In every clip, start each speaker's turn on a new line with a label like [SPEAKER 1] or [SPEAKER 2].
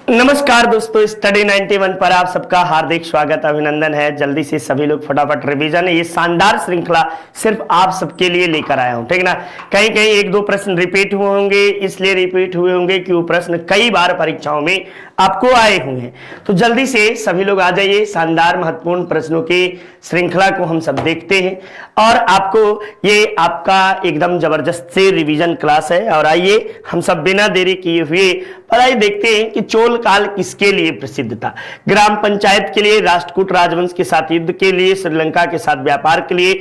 [SPEAKER 1] नमस्कार दोस्तों, स्टडी 91 पर आप सबका हार्दिक स्वागत अभिनंदन है। जल्दी से सभी लोग फटाफट रिवीजन, ये शानदार श्रृंखला सिर्फ आप सबके लिए लेकर आया हूं, ठीक ना। कहीं कहीं एक दो प्रश्न रिपीट हुए होंगे, इसलिए रिपीट हुए होंगे कि वो प्रश्न कई बार परीक्षाओं में आपको आए हुए हैं। तो जल्दी से सभी लोग आ जाइए, शानदार महत्वपूर्ण प्रश्नों की श्रृंखला को हम सब देखते हैं और आपको ये आपका एकदम जबरदस्त से रिवीजन क्लास है। और आइए हम सब बिना देरी किए हुए पढ़ाई देखते हैं कि चोल काल किसके लिए प्रसिद्ध था। ग्राम पंचायत के लिए, राष्ट्रकूट राजवंश के साथ युद्ध के लिए, श्रीलंका के साथ व्यापार के लिए,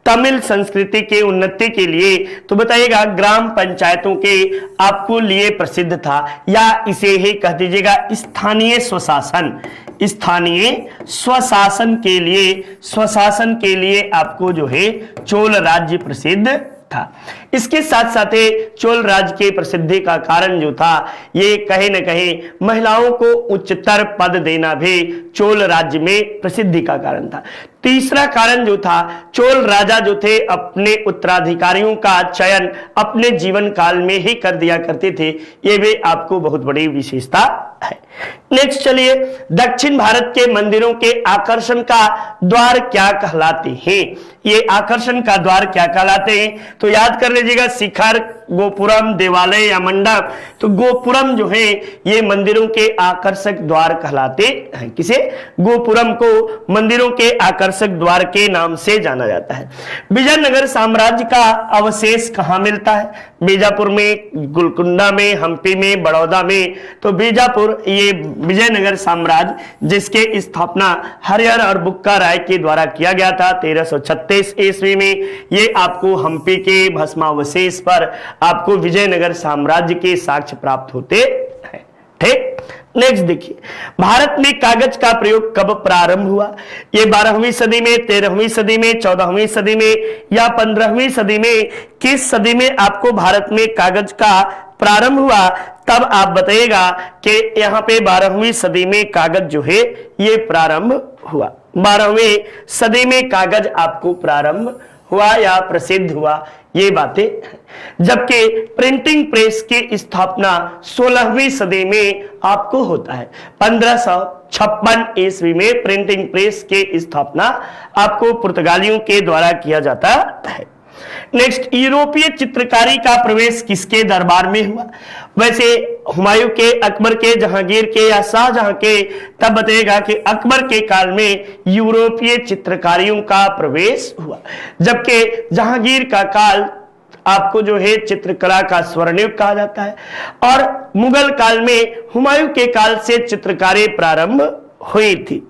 [SPEAKER 1] तमिल संस्कृति के उन्नति के लिए। तो बताइएगा ग्राम पंचायतों के आपको लिए प्रसिद्ध था, या इसे ही कह दीजिएगा स्थानीय स्वशासन। स्थानीय स्वशासन के लिए आपको जो है चोल राज्य प्रसिद्ध था। इसके साथ साथ चोल राज्य के प्रसिद्धि का कारण जो था, ये कहीं न कहीं महिलाओं को उच्चतर पद देना भी चोल राज्य में प्रसिद्धि का कारण था। तीसरा कारण जो था, चोल राजा जो थे अपने उत्तराधिकारियों का चयन अपने जीवन काल में ही कर दिया करते थे। ये भी आपको बहुत बड़ी विशेषता है। नेक्स्ट चलिए, दक्षिण भारत के मंदिरों के आकर्षण का द्वार क्या कहलाते हैं। ये आकर्षण का द्वार क्या कहलाते हैं, तो याद कर लीजिएगा शिखर, गोपुरम, देवालय या मंडप। तो गोपुरम जो है ये मंदिरों के आकर्षक द्वार कहलाते हैं। किसे? गोपुरम को मंदिरों के आकर्षक द्वार के नाम से जाना जाता है। विजयनगर साम्राज्य का अवशेष कहाँ मिलता है? बीजापुर में, गोलकुंडा में, हम्पी में, बड़ौदा में। तो बीजापुर, ये विजयनगर साम्राज्य जिसके स्थापना हरिहर और बुक्का राय के द्वारा किया गया था 1336 ईस्वी में। ये आपको हम्पी के भस्मावशेष पर आपको विजयनगर साम्राज्य के साक्ष्य प्राप्त होते हैं। ठीक, नेक्स्ट देखिए, भारत में कागज का प्रयोग कब प्रारंभ हुआ? ये 12वीं सदी में, 13वीं सदी में, 14वीं सदी में या 15वीं सदी में? किस सदी में आपको भारत में कागज का प्रारंभ हुआ? तब आप बताइएगा कि यहाँ पे 12वीं सदी में कागज जो है ये प्रारंभ हुआ। 12वीं सदी में कागज आपको प्रारंभ हुआ या प्रसिद्ध हुआ, ये बातें। जबकि प्रिंटिंग प्रेस की स्थापना 16वीं सदी में आपको होता है। 1556 ईस्वी में प्रिंटिंग प्रेस की स्थापना आपको पुर्तगालियों के द्वारा किया जाता है। नेक्स्ट, यूरोपीय चित्रकारी का प्रवेश किसके दरबार में हुआ? वैसे हुमायूं के, अकबर के, जहांगीर के या शाहजहां के? तब बताएगा कि अकबर के काल में यूरोपीय चित्रकारियों का प्रवेश हुआ। जबकि जहांगीर का काल आपको जो है चित्रकला का स्वर्णयुग कहा जाता है। और मुगल काल में, हुमायूं के काल से चित्रकारी प्रारंभ हुई थी।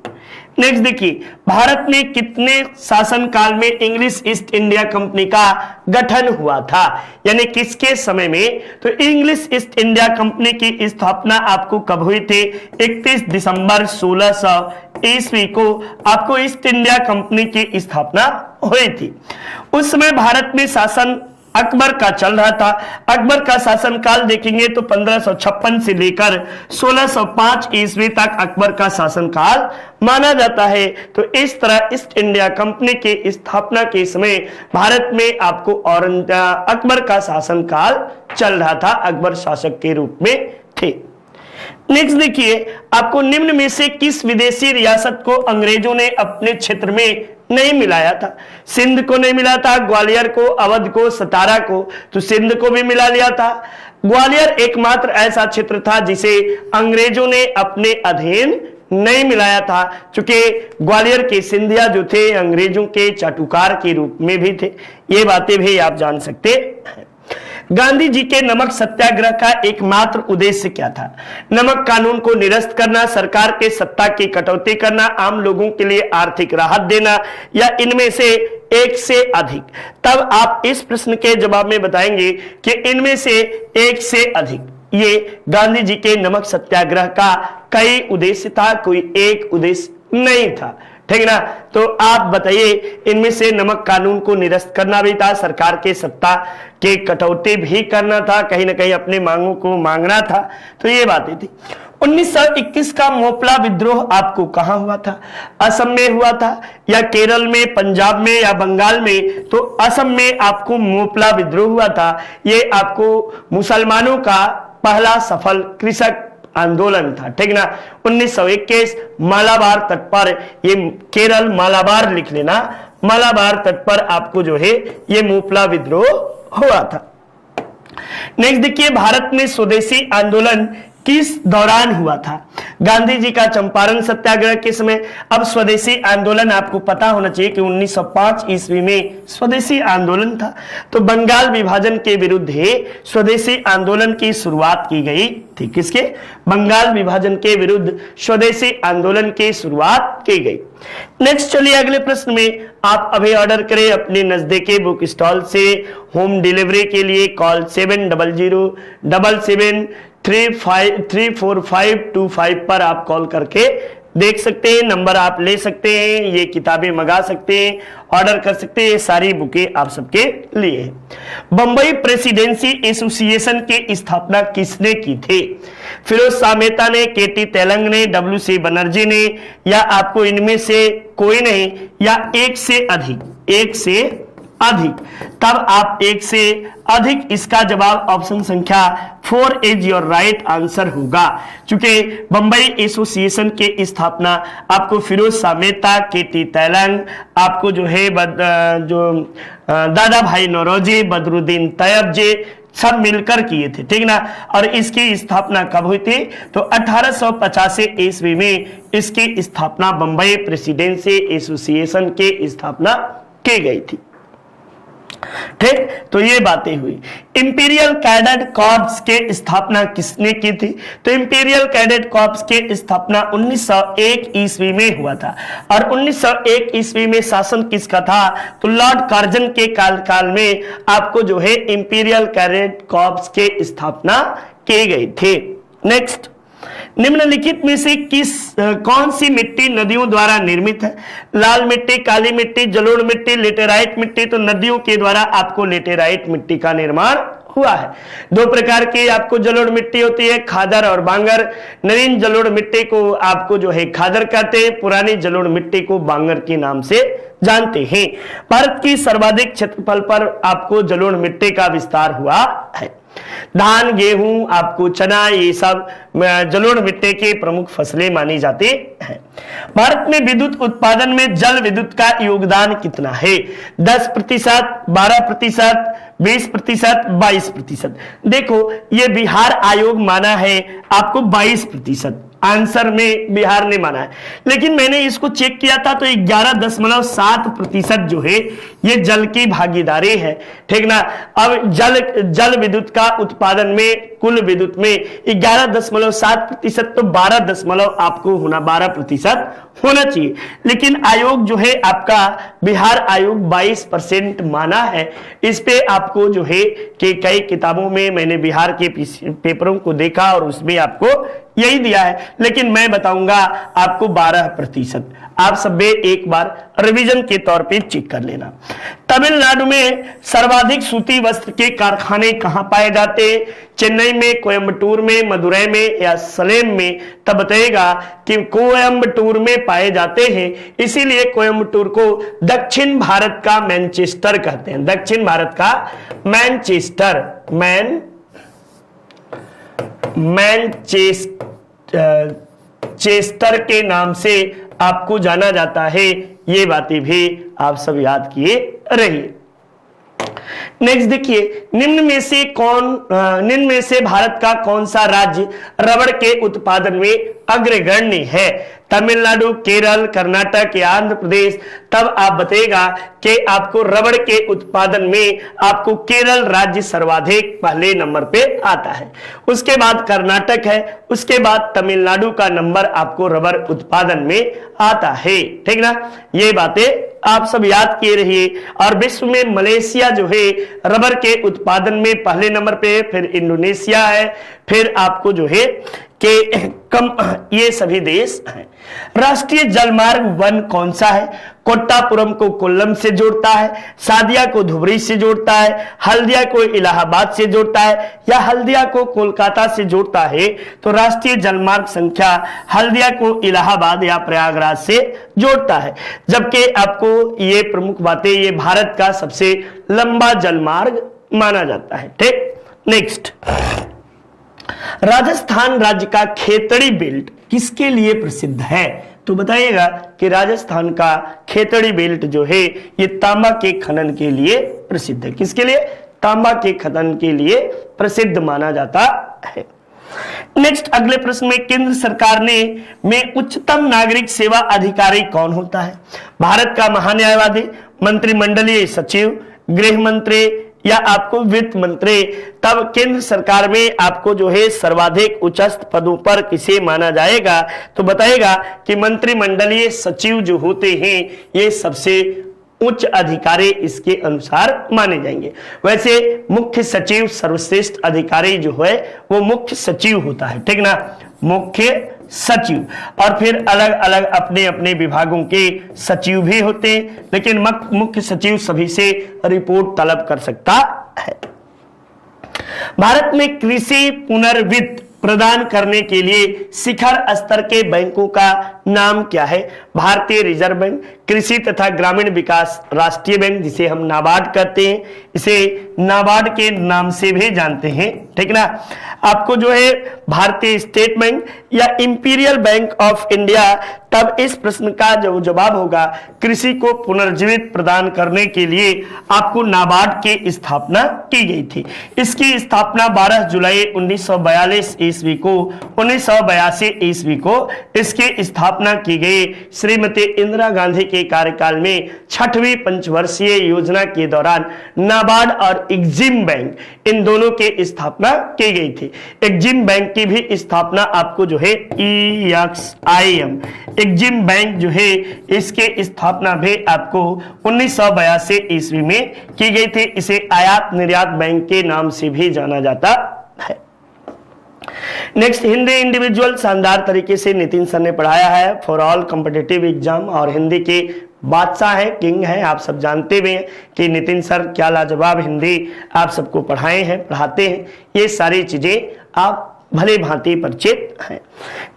[SPEAKER 1] नेक्स्ट देखिए, भारत में कितने शासन काल में इंग्लिश ईस्ट इंडिया कंपनी का गठन हुआ था? यानी किसके समय में? तो इंग्लिश ईस्ट इंडिया कंपनी की स्थापना आपको कब हुई थी? 31 दिसंबर 1600 ईस्वी को आपको ईस्ट इंडिया कंपनी की स्थापना हुई थी। उस समय भारत में शासन अकबर का चल रहा था। अकबर का शासनकाल देखेंगे तो 1556 से लेकर 1605 ईस्वी तक अकबर का शासनकाल माना जाता है। तो इस तरह ईस्ट इंडिया कंपनी की स्थापना के समय भारत में आपको अकबर का शासनकाल चल रहा था, अकबर शासक के रूप में थे। नेक्स्ट देखिए, आपको निम्न में से किस विदेशी रियासत को अंग्रेजों ने अपने क्षेत्र में नहीं मिलाया था? सिंध को नहीं मिला था, ग्वालियर को, अवध को, सतारा को। तो सिंध को भी मिला लिया था। ग्वालियर एकमात्र ऐसा क्षेत्र था जिसे अंग्रेजों ने अपने अधीन नहीं मिलाया था, क्योंकि ग्वालियर के सिंधिया जो थे अंग्रेजों के चाटुकार के रूप में भी थे। ये बातें भी आप जान सकते हैं। गांधी जी के नमक सत्याग्रह का एकमात्र उद्देश्य क्या था? नमक कानून को निरस्त करना, सरकार के सत्ता की कटौती करना, आम लोगों के लिए आर्थिक राहत देना, या इनमें से एक से अधिक? तब आप इस प्रश्न के जवाब में बताएंगे कि इनमें से एक से अधिक। ये गांधी जी के नमक सत्याग्रह का कई उद्देश्य था, कोई एक उद्देश्य नहीं था। ठीक ना? तो आप बताइए, इनमें से नमक कानून को निरस्त करना भी था, सरकार के सत्ता के कटौती भी करना था, कहीं ना कहीं अपने मांगों को मांगना था। तो ये बातें थी। 1921 का मोपला विद्रोह आपको कहां हुआ था? असम में हुआ था, या केरल में, पंजाब में, या बंगाल में? तो असम में आपको मोपला विद्रोह हुआ था। ये आपको मुसलमानों का पहला सफल कृषक आंदोलन था, ठीक ना। 1921 मालाबार तट पर, ये केरल मालाबार लिख लेना, मालाबार तट पर आपको जो है ये मोपला विद्रोह हुआ था। नेक्स्ट देखिए, भारत में स्वदेशी आंदोलन किस दौरान हुआ था? गांधी जी का चंपारण सत्याग्रह के समय। अब स्वदेशी आंदोलन आपको पता होना चाहिए कि 1905 ईस्वी में स्वदेशी आंदोलन था। तो बंगाल विभाजन के विरुद्ध ही स्वदेशी आंदोलन की शुरुआत की गई थी। किसके? बंगाल विभाजन के विरुद्ध स्वदेशी आंदोलन की शुरुआत की गई। नेक्स्ट चलिए अगले प्रश्न में, आप अभी ऑर्डर करें अपने नजदीकी बुक स्टॉल से। होम डिलीवरी के लिए कॉल 70077735 पर आप कॉल करके देख सकते हैं, नंबर आप ले सकते हैं, ये किताबें मंगा सकते हैं, ऑर्डर कर सकते हैं, ये सारी बुकें आप सबके लिए है। बंबई प्रेसिडेंसी एसोसिएशन की स्थापना किसने की थी? फिरोज शाह मेहता ने, केटी तेलंग ने, WC बनर्जी ने, या आपको इनमें से कोई नहीं, या एक से अधिक? एक से अधिक। तब आप एक से अधिक, इसका जवाब ऑप्शन संख्या 4 इज योर राइट आंसर होगा। क्योंकि बंबई एसोसिएशन की स्थापना आपको फिरोज शाह मेहता, केटी तेलंग, आपको जो है दादा भाई नौरोजी, बदरुद्दीन तैयब जी सब मिलकर किए थे, ठीक ना। और इसकी स्थापना कब हुई थी? तो 1885 ईस्वी में इसकी स्थापना, बंबई प्रेसिडेंसी एसोसिएशन की स्थापना की गई थी, ठीक। तो ये बातें हुई। इंपीरियल कैडेट कॉर्प्स के स्थापना किसने की थी? तो इंपीरियल कैडेट कॉर्प्स के स्थापना 1901 ईस्वी में हुआ था। और 1901 ईस्वी में शासन किसका था? तो लॉर्ड कार्जन के काल में आपको जो है इंपीरियल कैडेट कॉर्प्स के स्थापना की गई थी। नेक्स्ट, निम्नलिखित में से कौन सी मिट्टी नदियों द्वारा निर्मित है? लाल मिट्टी, काली मिट्टी, जलोढ़ मिट्टी, लेटेराइट मिट्टी। तो नदियों के द्वारा आपको लेटेराइट मिट्टी का निर्माण हुआ है। दो प्रकार की आपको जलोढ़ मिट्टी होती है, खादर और बांगर। नवीन जलोढ़ मिट्टी को आपको जो है खादर कहते हैं, पुरानी जलोढ़ मिट्टी को बांगर के नाम से जानते हैं। भारत की सर्वाधिक क्षेत्रफल पर आपको जलोढ़ मिट्टी का विस्तार हुआ है। धान, गेहूं, आपको चना, ये सब जलोढ़ मिट्टी की प्रमुख फसलें मानी जाती हैं। भारत में विद्युत उत्पादन में जल विद्युत का योगदान कितना है? 10%, 12%, 20%, 22%। देखो, ये बिहार आयोग माना है आपको 22%, आंसर में बिहार ने माना है, लेकिन मैंने इसको चेक किया था तो 11.7% जो है ये जल की भागीदारी है, ठीक ना। अब जल विद्युत का उत्पादन में, कुल विद्युत में 11.7%, तो 12 आपको होना 12% होना चाहिए। लेकिन आयोग जो है आपका बिहार आयोग 22% माना है। इस पे आपको जो है कि कई किताबों में मैंने बिहार के पेपरों को देखा और उसमें आपको यही दिया है, लेकिन मैं बताऊंगा आपको 12%। आप सब एक बार रिवीजन के तौर पे चेक कर लेना। तमिलनाडु में सर्वाधिक सूती वस्त्र के कारखाने कहां पाए जाते? चेन्नई में, कोयम्बटूर में, मदुरई में, या सलेम में? तब बताएगा कि कोयम्बटूर में पाए जाते हैं, इसीलिए कोयम्बटूर को दक्षिण भारत का मैनचेस्टर कहते हैं। दक्षिण भारत का मैनचेस्टर, मैनचेस्टर के नाम से आपको जाना जाता है। ये बातें भी आप सब याद किए रहिए। नेक्स्ट देखिए, निम्न में से भारत का कौन सा राज्य रबड़ के उत्पादन में अग्रगण्य है? तमिलनाडु, केरल, कर्नाटक या आंध्र प्रदेश? तब आप बताएगा कि आपको रबड़ के उत्पादन में आपको केरल राज्य सर्वाधिक पहले नंबर पे आता है, उसके बाद कर्नाटक है, उसके बाद तमिलनाडु का नंबर आपको रबड़ उत्पादन में आता है, ठीक ना। ये बातें आप सब याद किए रहिए। और विश्व में मलेशिया जो है रबर के उत्पादन में पहले नंबर पे है, फिर इंडोनेशिया है, फिर आपको जो है कि ये सभी देश हैं। राष्ट्रीय जलमार्ग 1 कौन सा है? कोट्टापुरम को कोल्लम से जोड़ता है, सादिया को धुबरी से जोड़ता है, हल्दिया को इलाहाबाद से जोड़ता है, या हल्दिया को कोलकाता से जोड़ता है? तो राष्ट्रीय जलमार्ग संख्या हल्दिया को इलाहाबाद या प्रयागराज से जोड़ता है। जबकि आपको ये प्रमुख बातें, ये भारत का सबसे लंबा जलमार्ग माना जाता है, ठीक। नेक्स्ट, राजस्थान राज्य का खेतड़ी बेल्ट किसके लिए प्रसिद्ध है? तो बताइएगा कि राजस्थान का खेतड़ी बेल्ट जो है ये तांबा के खनन के लिए प्रसिद्ध है। किसके लिए? तांबा के खनन के लिए प्रसिद्ध माना जाता है। नेक्स्ट अगले प्रश्न में केंद्र सरकार में उच्चतम नागरिक सेवा अधिकारी कौन होता है? भारत का महान्यायवादी, मंत्रिमंडलीय सचिव, गृह मंत्री या आपको वित्त मंत्री? तब केंद्र सरकार में आपको जो है सर्वाधिक उच्चस्थ पदों पर किसे माना जाएगा? तो बताएगा कि मंत्रिमंडलीय सचिव जो होते हैं ये सबसे उच्च अधिकारी इसके अनुसार माने जाएंगे। वैसे मुख्य सचिव सर्वश्रेष्ठ अधिकारी जो है वो मुख्य सचिव होता है, ठीक ना, मुख्य सचिव। और फिर अलग अलग अपने अपने विभागों के सचिव भी होते हैं, लेकिन मुख्य सचिव सभी से रिपोर्ट तलब कर सकता है। भारत में कृषि पुनर्वित्त प्रदान करने के लिए शिखर स्तर के बैंकों का नाम क्या है? भारतीय रिजर्व बैंक, कृषि तथा ग्रामीण विकास राष्ट्रीय बैंक जिसे हम नाबार्ड कहते हैं, इसे नाबार्ड के नाम से भी जानते हैं, ठीक ना। आपको जो है भारतीय स्टेट बैंक या इंपीरियल बैंक ऑफ इंडिया? तब इस प्रश्न का जो जवाब होगा कृषि को पुनर्जीवित प्रदान करने के लिए आपको नाबार्ड की स्थापना की गई थी। इसकी स्थापना 12 जुलाई 1942 ईस्वी को 1982 ईस्वी को इसकी स्थापना की गई। श्रीमती इंदिरा गांधी के कार्यकाल में 6वीं पंचवर्षीय योजना के दौरान नाबार्ड और एग्जिम बैंक इन दोनों की स्थापना की गई थी। एग्जिम बैंक की भी स्थापना आपको जो है EXIM एग्जिम बैंक जो है इसके स्थापना भी आपको 1982 ईस्वी में की गई थी। इसे आयात निर्यात बैंक के नाम से भी जाना जाता है। नेक्स्ट हिंदी इंडिविजुअल शानदार तरीके से नितिन सर ने पढ़ाया है फॉर ऑल कॉम्पिटिटिव एग्जाम, और हिंदी के बादशाह है, किंग है। आप सब जानते भी हैं कि नितिन सर क्या लाजवाब हिंदी आप सबको पढ़ाए हैं, पढ़ाते हैं। ये सारी चीजें आप भले भांति परिचित हैं।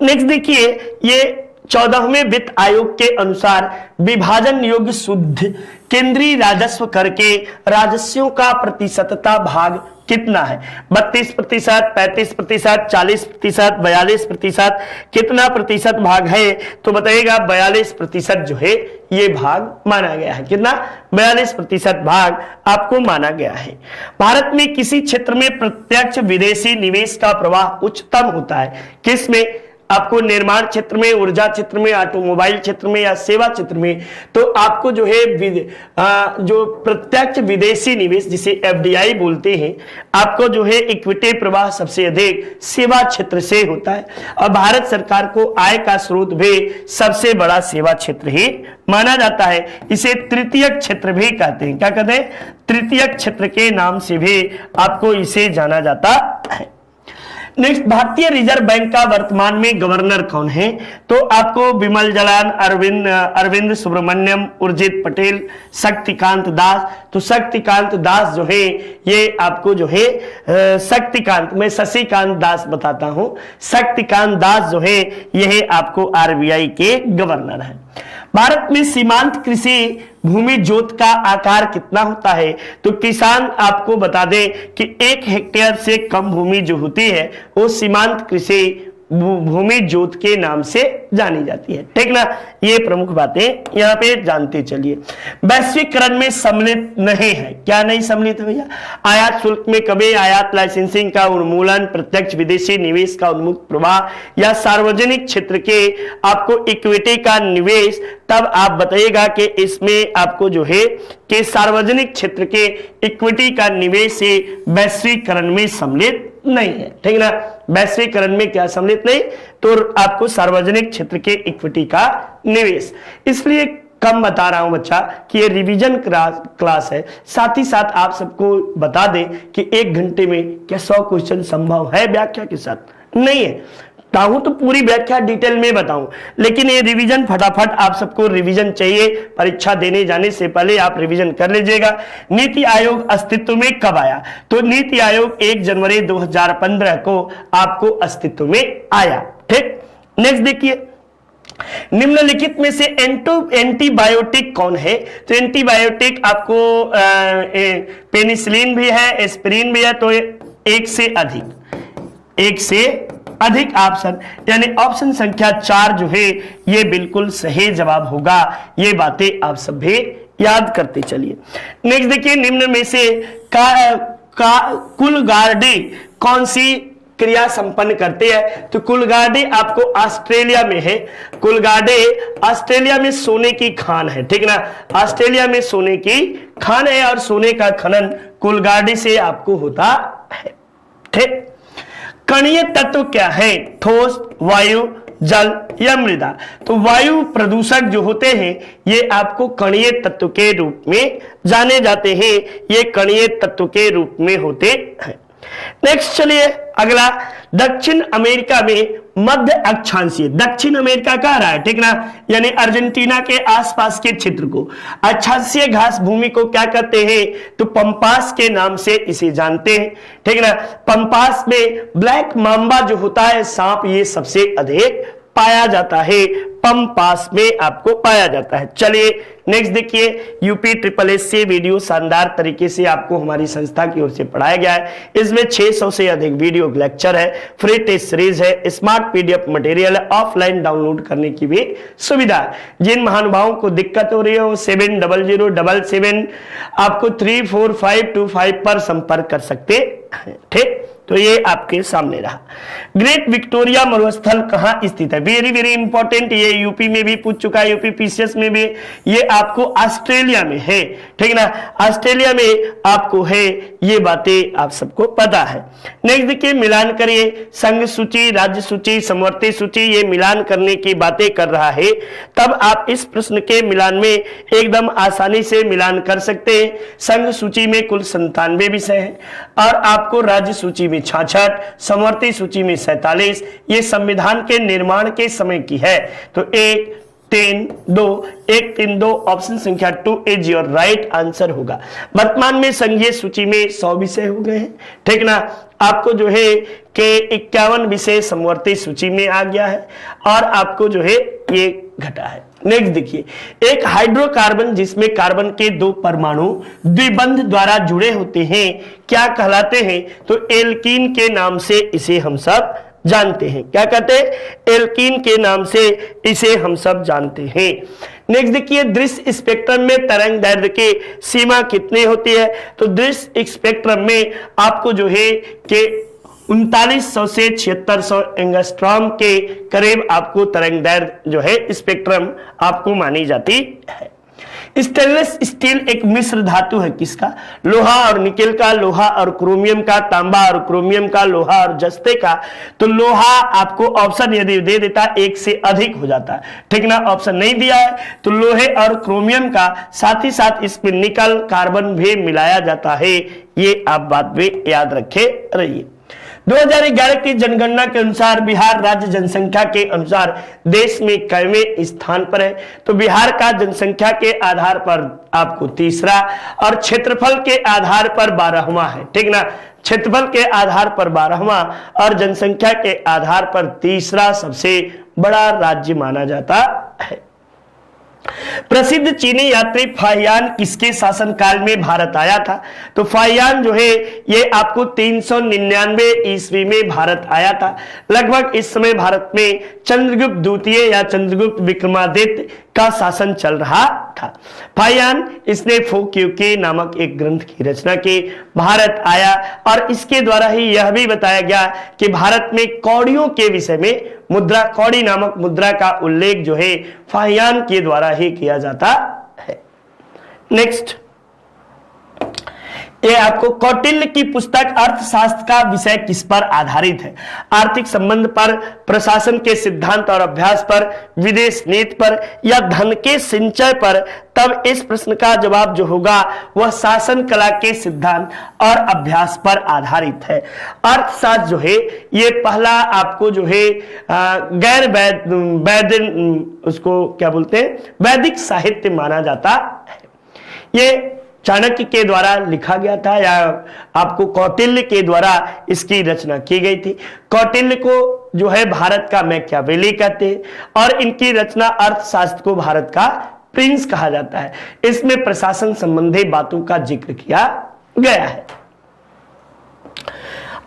[SPEAKER 1] नेक्स्ट देखिए, ये 14वें वित्त आयोग के अनुसार विभाजन योग्य शुद्ध केंद्रीय राजस्व कर के राजस्वों का प्रतिशतता भाग कितना है? 32%, 35%, 40%, 42%, कितना प्रतिशत भाग है? तो बताइएगा 42% जो है ये भाग माना गया है। कितना? 42% भाग आपको माना गया है। भारत में किसी क्षेत्र में प्रत्यक्ष विदेशी निवेश का प्रवाह उच्चतम होता है? किस में? आपको निर्माण क्षेत्र में, ऊर्जा क्षेत्र में, ऑटोमोबाइल क्षेत्र में या सेवा क्षेत्र में? तो आपको जो है जो प्रत्यक्ष विदेशी निवेश जिसे FDI बोलते हैं, आपको जो है इक्विटी प्रवाह सबसे अधिक सेवा क्षेत्र से होता है। और भारत सरकार को आय का स्रोत भी सबसे बड़ा सेवा क्षेत्र ही माना जाता है। इसे तृतीयक क्षेत्र भी कहते हैं। क्या कहते हैं? तृतीयक क्षेत्र के नाम से भी आपको इसे जाना जाता है। नेक्स्ट, भारतीय रिजर्व बैंक का वर्तमान में गवर्नर कौन है? तो आपको विमल जलान, अरविंद सुब्रमण्यम, उर्जित पटेल, शक्तिकांत दास। तो शक्तिकांत दास जो है ये आपको जो है शक्तिकांत, मैं शशिकांत दास बताता हूं, शक्तिकांत दास जो है यह आपको RBI के गवर्नर है। भारत में सीमांत कृषि भूमि जोत का आकार कितना होता है? तो किसान आपको बता दें कि 1 हेक्टेयर से कम भूमि जो होती है वो सीमांत कृषि भूमि जोत के नाम से जानी जाती है, ठीक ना। ये प्रमुख बातें यहाँ पे जानते चलिए। वैश्वीकरण में सम्मिलित नहीं है। क्या नहीं सम्मिलित है भैया? आयात शुल्क में कभी, आयात लाइसेंसिंग का उन्मूलन, प्रत्यक्ष विदेशी निवेश का उन्मुक्त प्रवाह या सार्वजनिक क्षेत्र के आपको इक्विटी का निवेश? तब आप बताइएगा कि इसमें आपको जो है कि सार्वजनिक क्षेत्र के इक्विटी का निवेश से वैश्वीकरण में सम्मिलित नहीं है, ठीक ना। वैश्वीकरण में क्या सम्मिलित नहीं? तो आपको सार्वजनिक क्षेत्र के इक्विटी का निवेश। इसलिए कम बता रहा हूं बच्चा कि ये रिवीजन क्लास है। साथ ही साथ आप सबको बता दें कि 1 घंटे में क्या 100 क्वेश्चन संभव है व्याख्या के साथ? नहीं है। चाहूं तो पूरी व्याख्या डिटेल में बताऊं, लेकिन ये रिवीजन फटाफट आप सबको रिवीजन चाहिए। परीक्षा देने जाने से पहले आप रिवीजन कर लीजिएगा। नीति आयोग अस्तित्व में कब आया? तो नीति आयोग 1 जनवरी 2015 को आपको अस्तित्व में आया, ठीक। नेक्स्ट देखिए, निम्नलिखित में से एंटीबायोटिक कौन है? तो एंटीबायोटिक आपको पेनिसिलिन भी है, एस्पिरिन भी है, तो 1 से अधिक एक से अधिक ऑप्शन, यानी ऑप्शन संख्या 4 जो है ये बिल्कुल सही जवाब होगा। ये बातें आप सब भी याद करते चलिए। नेक्स्ट देखिए, निम्न में से कूलगार्डी कौन सी क्रिया संपन्न करते हैं? तो कूलगार्डी आपको ऑस्ट्रेलिया में है। कूलगार्डी ऑस्ट्रेलिया में सोने की खान है, ठीक ना, ऑस्ट्रेलिया में सोने की खान है और सोने का खनन कूलगार्डी से आपको होता है, ठीक। कणीय तत्व क्या है? ठोस, वायु, जल या मृदा? तो वायु प्रदूषक जो होते हैं ये आपको कणीय तत्व के रूप में जाने जाते हैं, ये कणीय तत्व के रूप में होते हैं। नेक्स्ट चलिए अगला, दक्षिण अमेरिका में मध्य अक्षांशीय, दक्षिण अमेरिका कह रहा है, ठीक ना, यानी अर्जेंटीना के आसपास के क्षेत्र को अक्षांशीय घास भूमि को क्या कहते हैं? तो पंपास के नाम से इसे जानते हैं, ठीक ना। पंपास में ब्लैक मांबा जो होता है सांप, ये सबसे अधिक पाया जाता है, पंपास में आपको पाया जाता है। चलिए नेक्स्ट देखिए, यूपी SSS वीडियो शानदार तरीके से आपको हमारी संस्था की ओर से पढ़ाया गया है। इसमें 600 से अधिक वीडियो लेक्चर है, फ्री टेस्ट सीरीज है, स्मार्ट PDF मटेरियल है, ऑफलाइन डाउनलोड करने की भी सुविधा है। जिन महानुभावों को दिक्कत हो रही है वो 700777 आपको 34525 पर संपर्क कर सकते हैं, ठीक। तो ये आपके सामने रहा। ग्रेट विक्टोरिया मरुस्थल कहां स्थित है? वेरी वेरी इंपॉर्टेंट, ये यूपी में भी पूछ चुका है, यूपी PCS में भी। ये आपको ऑस्ट्रेलिया में है, ठीक ना, ऑस्ट्रेलिया में आपको है, ये बातें आप सबको पता है। नेक्स्ट देखिए, मिलान करिए, संघ सूची, राज्य सूची, समवर्ती सूची, ये मिलान करने की बातें कर रहा है। तब आप इस प्रश्न के मिलान में एकदम आसानी से मिलान कर सकते हैं। संघ सूची में कुल 97 विषय है और आपको राज्य सूची 66, समवर्ती सूची में 47, ये संविधान के निर्माण के समय की है। तो 1 3 2 1 3 2 ऑप्शन संख्या 2 इज योर राइट आंसर होगा। वर्तमान में संघीय सूची में 100 विषय हो गए हैं, ठीक ना। आपको जो है कि 51 विषय समवर्ती सूची में आ गया है और आपको जो है ये घटा है। नेक्स्ट देखिए, एक हाइड्रोकार्बन जिसमें कार्बन के 2 परमाणु द्विबंध द्वारा जुड़े होते हैं क्या कहलाते हैं? तो एल्कीन के नाम से इसे हम सब जानते हैं। क्या कहते हैं? एल्कीन के नाम से इसे हम सब जानते हैं। नेक्स्ट देखिए, दृश्य स्पेक्ट्रम में तरंग दैर्ध्य की सीमा कितनी होती है? तो दृश्य स्पेक्ट्रम में आपको जो है कि 3900 से 7600 एंगस्ट्रॉम के करीब आपको तरंग दैर्ध्य जो है स्पेक्ट्रम आपको मानी जाती है। स्टेनलेस स्टील एक मिश्र धातु है किसका? लोहा और निकेल का, लोहा और क्रोमियम का, तांबा और क्रोमियम का, लोहा और जस्ते का। तो लोहा आपको ऑप्शन यदि दे देता 1 से अधिक हो जाता, ठीक ना, ऑप्शन नहीं दिया है तो लोहे और क्रोमियम का, साथ ही साथ इसमें निकल कार्बन भी मिलाया जाता है। ये आप बात भी याद रखे रहिए। 2011 की जनगणना के अनुसार बिहार राज्य जनसंख्या के अनुसार देश में कईवें स्थान पर है? तो बिहार का जनसंख्या के आधार पर आपको तीसरा और क्षेत्रफल के आधार पर 12वां है, ठीक ना। क्षेत्रफल के आधार पर 12वां और जनसंख्या के आधार पर तीसरा सबसे बड़ा राज्य माना जाता है। प्रसिद्ध चीनी यात्री फाहियान किसके शासनकाल में भारत आया था? तो फाहियान जो है ये आपको 399 ईस्वी में भारत आया था। लगभग इस समय भारत में चंद्रगुप्त द्वितीय या चंद्रगुप्त विक्रमादित्य का शासन चल रहा था। फाहियान इसने फोक्यूकी नामक एक ग्रंथ की रचना की, भारत आया और इसके द्वारा ही यह भी बताया गया कि भारत में कौड़ियों के विषय में मुद्रा, कौड़ी नामक मुद्रा का उल्लेख जो है फाहियान के द्वारा ही किया जाता है। नेक्स्ट, ये आपको कौटिल्य की पुस्तक अर्थशास्त्र का विषय किस पर आधारित है? आर्थिक संबंध पर, प्रशासन के सिद्धांत और अभ्यास पर, विदेश नीति पर या धन के संचय पर? तब इस प्रश्न का जवाब जो होगा वह शासन कला के सिद्धांत और अभ्यास पर आधारित है। अर्थशास्त्र जो है ये पहला आपको जो है गैर वैदिक, उसको क्या बोलते हैं, वैदिक साहित्य माना जाता है। ये चाणक्य के द्वारा लिखा गया था या आपको कौटिल्य के द्वारा इसकी रचना की गई थी। कौटिल्य को जो है भारत का मैकियावेली कहते हैं और इनकी रचना अर्थशास्त्र को भारत का प्रिंस कहा जाता है। इसमें प्रशासन संबंधी बातों का जिक्र किया गया है।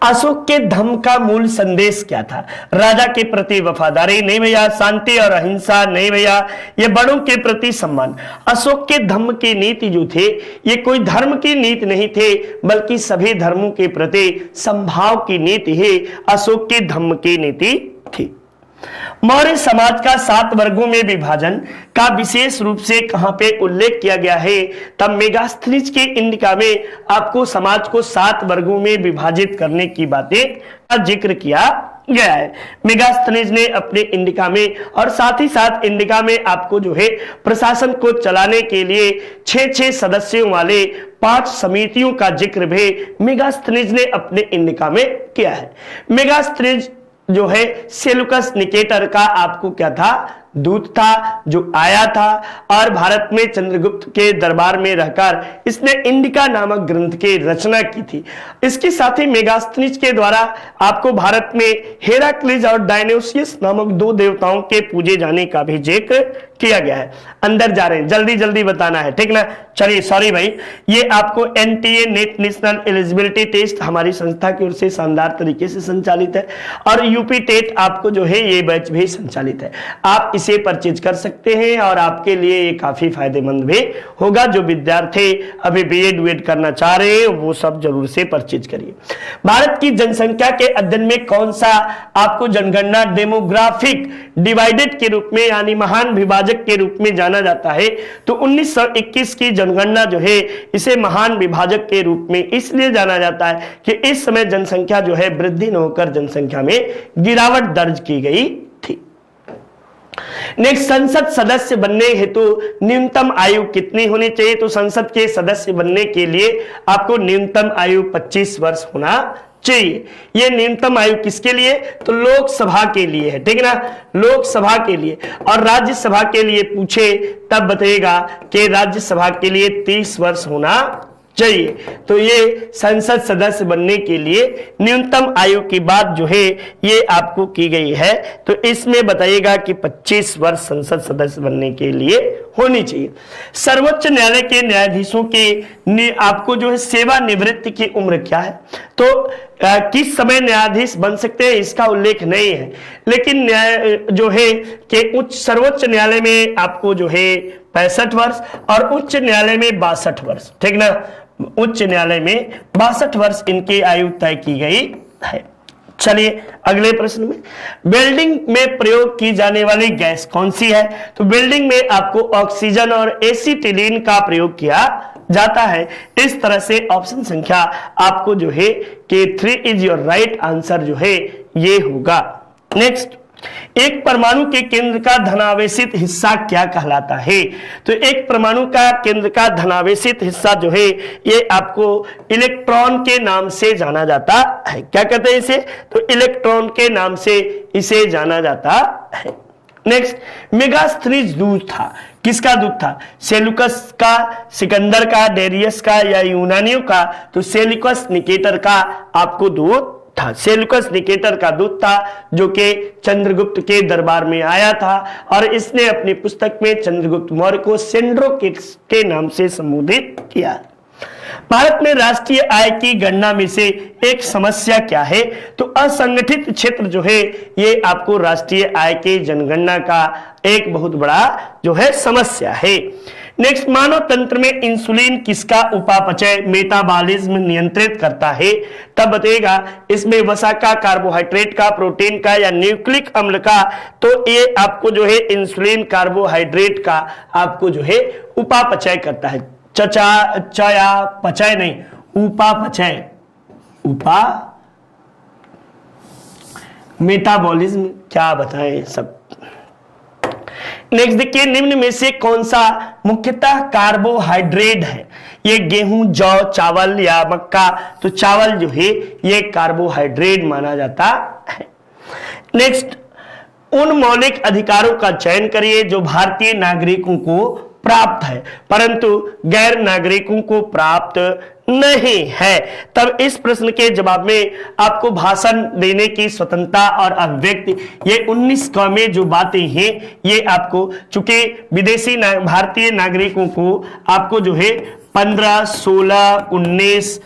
[SPEAKER 1] अशोक के धम्म का मूल संदेश क्या था? राजा के प्रति वफादारी? नहीं भैया। शांति और अहिंसा? नहीं भैया। ये बड़ों के प्रति सम्मान। अशोक के धम्म की नीति जो थे ये कोई धर्म की नीति नहीं थे, बल्कि सभी धर्मों के प्रति समभाव की नीति ही अशोक के धम्म की नीति थी। मौर्य समाज का 7 वर्गों में विभाजन का विशेष रूप से कहां पे उल्लेख किया गया है? तब मेगास्थनीज के इंडिका में आपको समाज को 7 वर्गों में विभाजित करने की बातें का जिक्र किया गया है। मेगास्थनीज ने अपने इंडिका में और साथ ही साथ इंडिका में आपको जो है प्रशासन को चलाने के लिए 6 सदस्यों वाले 5 समितियों का जिक्र भी मेगास्थनीज ने अपने इंडिका में किया है। मेगास्थनीज जो है सेलुकस निकेटर का आपको क्या था? दूत था, जो आया था और भारत में चंद्रगुप्त के दरबार में रहकर इसने इंडिका नामक ग्रंथ की रचना की थी। इसके साथ ही मेगास्थनीज के द्वारा आपको भारत में हेराक्लिस और डायनोसियस नामक 2 देवताओं के पूजे जाने का भी जिक्र किया गया है। अंदर जा रहे हैं, जल्दी जल्दी बताना है, ठीक ना। चलिए, सॉरी भाई, ये आपको NTA NET national eligibility test हमारी संस्था की ओर से शानदार तरीके से संचालित है और यूपी टेट आपको जो है ये बैच भी संचालित है। आप इसे परचेज कर सकते हैं और आपके लिए ये काफी फायदेमंद भी होगा। जो विद्यार्थी अभी बीएड वीएड करना चाह रहे हैं वो सब जरूर से परचेज करिए। भारत की जनसंख्या के अध्ययन में कौन सा आपको जनगणना डेमोग्राफिक डिवाइडेड के रूप में यानी महान विभाजक के रूप में जाना जाता है? तो 1921 की जनगणना जो है इसे महान विभाजक के रूप में इसलिए जाना जाता है कि इस समय जनसंख्या जो है वृद्धि न होकर जनसंख्या में गिरावट दर्ज की गई थी। नेक्स्ट, संसद सदस्य बनने हेतु न्यूनतम आयु कितनी होनी चाहिए? तो संसद के सदस्य बनने के लिए आपको न्यूनतम आयु 25 वर्ष होना चाहिए। ये न्यूनतम आयु किसके लिए? तो लोकसभा के लिए है, ठीक है ना, लोकसभा के लिए। और राज्यसभा के लिए पूछे तब बताइएगा कि राज्यसभा के लिए 30 वर्ष होना चाहिए। तो ये संसद सदस्य बनने के लिए न्यूनतम आयु की बात जो है ये आपको की गई है। तो इसमें बताइएगा कि 25 वर्ष संसद सदस्य बनने के लिए होनी चाहिए। सर्वोच्च न्यायालय के न्यायाधीशों के आपको जो है सेवानिवृत्ति की उम्र क्या है? तो किस समय न्यायाधीश बन सकते हैं इसका उल्लेख नहीं है, लेकिन न्याय जो है कि सर्वोच्च न्यायालय में आपको जो है 65 वर्ष और उच्च न्यायालय में 62 वर्ष, ठीक ना। उच्च न्यायालय में 62 वर्ष इनकी आयु तय की गई है। चलिए अगले प्रश्न में, वेल्डिंग में प्रयोग की जाने वाली गैस कौन सी है? तो वेल्डिंग में आपको ऑक्सीजन और एसिटिलीन का प्रयोग किया जाता है। इस तरह से ऑप्शन संख्या आपको जो है कि 3 इज योर राइट आंसर जो है ये होगा। नेक्स्ट, एक परमाणु के केंद्र का धनावेशित हिस्सा क्या कहलाता है? तो एक परमाणु का केंद्र का धनावेशित हिस्सा जो है ये आपको इलेक्ट्रॉन के नाम से जाना जाता है। क्या कहते हैं इसे? तो इलेक्ट्रॉन के नाम से इसे जाना जाता है। नेक्स्ट, मेगास्थनीज दूत था, किसका दूत था? सेलुकस का, सिकंदर का, डेरियस का या यूनानियों का? तो सेलुकस निकेटर का आपको दूत था। सेलुकस निकेटर का दूत था जो कि चंद्रगुप्त के दरबार में आया था और इसने अपनी पुस्तक में चंद्रगुप्त मौर्य को सेंड्रोकिक्स के नाम से संबोधित किया। भारत में राष्ट्रीय आय की गणना में से एक समस्या क्या है? तो असंगठित क्षेत्र जो है ये आपको राष्ट्रीय आय की जनगणना का एक बहुत बड़ा जो है समस्या है। नेक्स्ट, मानव तंत्र में इंसुलिन किसका उपापचय मेटाबॉलिज्म नियंत्रित करता है? तब बताइएगा इसमें वसा का, कार्बोहाइड्रेट का, प्रोटीन का या न्यूक्लिक अम्ल का? तो ये आपको जो है इंसुलिन कार्बोहाइड्रेट का आपको जो है उपापचय करता है। चयापचय नहीं, उपापचय, मेटाबॉलिज्म क्या बताएं सब। नेक्स्ट देखिए, निम्न में से कौन सा मुख्यतः कार्बोहाइड्रेट है? ये गेहूं, जौ, चावल या मक्का? तो चावल जो है ये कार्बोहाइड्रेट माना जाता है। नेक्स्ट, उन मौलिक अधिकारों का चयन करिए जो भारतीय नागरिकों को प्राप्त है परंतु गैर नागरिकों को प्राप्त नहीं है। तब इस प्रश्न के जवाब में आपको भाषण देने की स्वतंत्रता और अभिव्यक्ति, ये 19 क में जो बातें हैं ये आपको, चूंकि विदेशी भारतीय नागरिकों को आपको जो है 15, 16, 19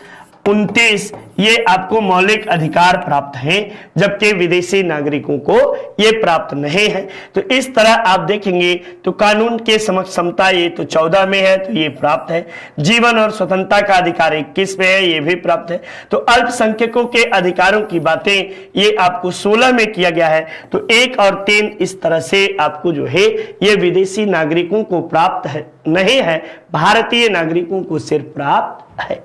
[SPEAKER 1] 29 ये आपको मौलिक अधिकार प्राप्त हैं, जबकि विदेशी नागरिकों को ये प्राप्त नहीं है। तो इस तरह आप देखेंगे तो कानून के समक्ष समता ये तो 14 में है, तो ये प्राप्त है। जीवन और स्वतंत्रता का अधिकार 21 में है, ये भी प्राप्त है। तो अल्पसंख्यकों के अधिकारों की बातें ये आपको 16 में किया गया है। तो 1 और 3 इस तरह से आपको जो है ये विदेशी नागरिकों को प्राप्त है नहीं है, भारतीय नागरिकों को सिर्फ प्राप्त है।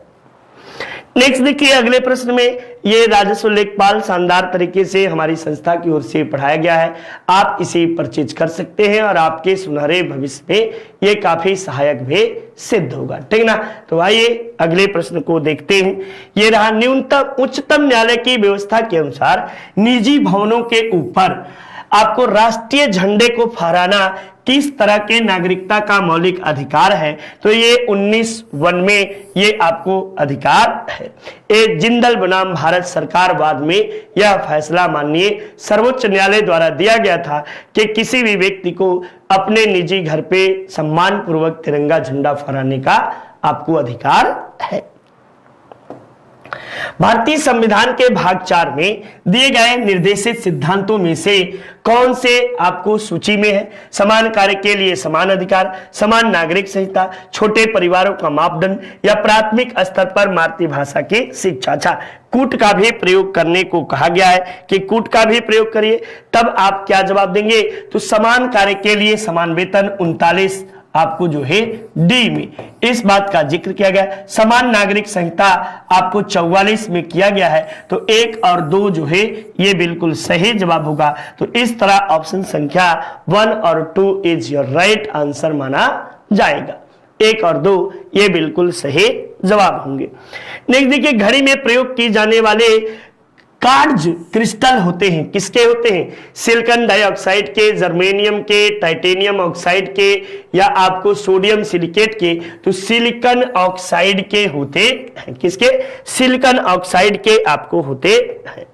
[SPEAKER 1] नेक्स्ट देखिए अगले प्रश्न में, ये राजस्व लेखपाल शानदार तरीके से हमारी संस्था की ओर से पढ़ाया गया है, आप इसे परचेज कर सकते हैं और आपके सुनहरे भविष्य में ये काफी सहायक भी सिद्ध होगा, ठीक ना। तो आइए अगले प्रश्न को देखते हैं। ये रहा, न्यूनतम उच्चतम न्यायालय की व्यवस्था के अनुसार निजी भवनों के ऊपर आपको राष्ट्रीय झंडे को फहराना किस तरह के नागरिकता का मौलिक अधिकार है? तो ये 19(1) में ये आपको अधिकार है। ये जिंदल बनाम भारत सरकार बाद में यह फैसला माननीय सर्वोच्च न्यायालय द्वारा दिया गया था कि किसी भी व्यक्ति को अपने निजी घर पे सम्मान पूर्वक तिरंगा झंडा फहराने का आपको अधिकार है। भारतीय संविधान के भाग 4 में दिए गए निर्देशित सिद्धांतों में से कौन से आपको सूची में है? समान कार्य के लिए समान अधिकार, समान नागरिक संहिता, छोटे परिवारों का मापदंड या प्राथमिक स्तर पर मातृभाषा की शिक्षा। अच्छा, कूट का भी प्रयोग करने को कहा गया है कि कूट का भी प्रयोग करिए, तब आप क्या जवाब देंगे? तो समान कार्य के लिए समान वेतन 39 आपको जो है डी में इस बात का जिक्र किया गया। समान नागरिक संहिता आपको 44 में किया गया है। तो 1 और 2 जो है ये बिल्कुल सही जवाब होगा। तो इस तरह ऑप्शन संख्या 1 और 2 इज योर राइट आंसर माना जाएगा। 1 और 2 ये बिल्कुल सही जवाब होंगे। नेक्स्ट देखिए, घड़ी में प्रयोग की जाने वाले कार्ज क्रिस्टल होते हैं, किसके होते हैं? सिलिकॉन डाइऑक्साइड के, जर्मेनियम के, टाइटेनियम ऑक्साइड के या आपको सोडियम सिलिकेट के? तो सिलिकॉन ऑक्साइड के होते हैं। किसके? सिलिकॉन ऑक्साइड के आपको होते हैं।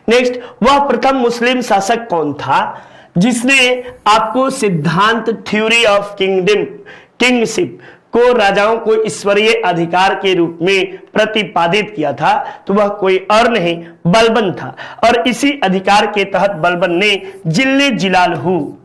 [SPEAKER 1] नेक्स्ट, वह प्रथम मुस्लिम शासक कौन था जिसने आपको सिद्धांत थ्योरी ऑफ किंगशिप को राजाओं को ईश्वरीय अधिकार के रूप में प्रतिपादित किया था? तो वह कोई और नहीं बलबन था। और इसी अधिकार के तहत बलबन ने जिल्ले जिलालहू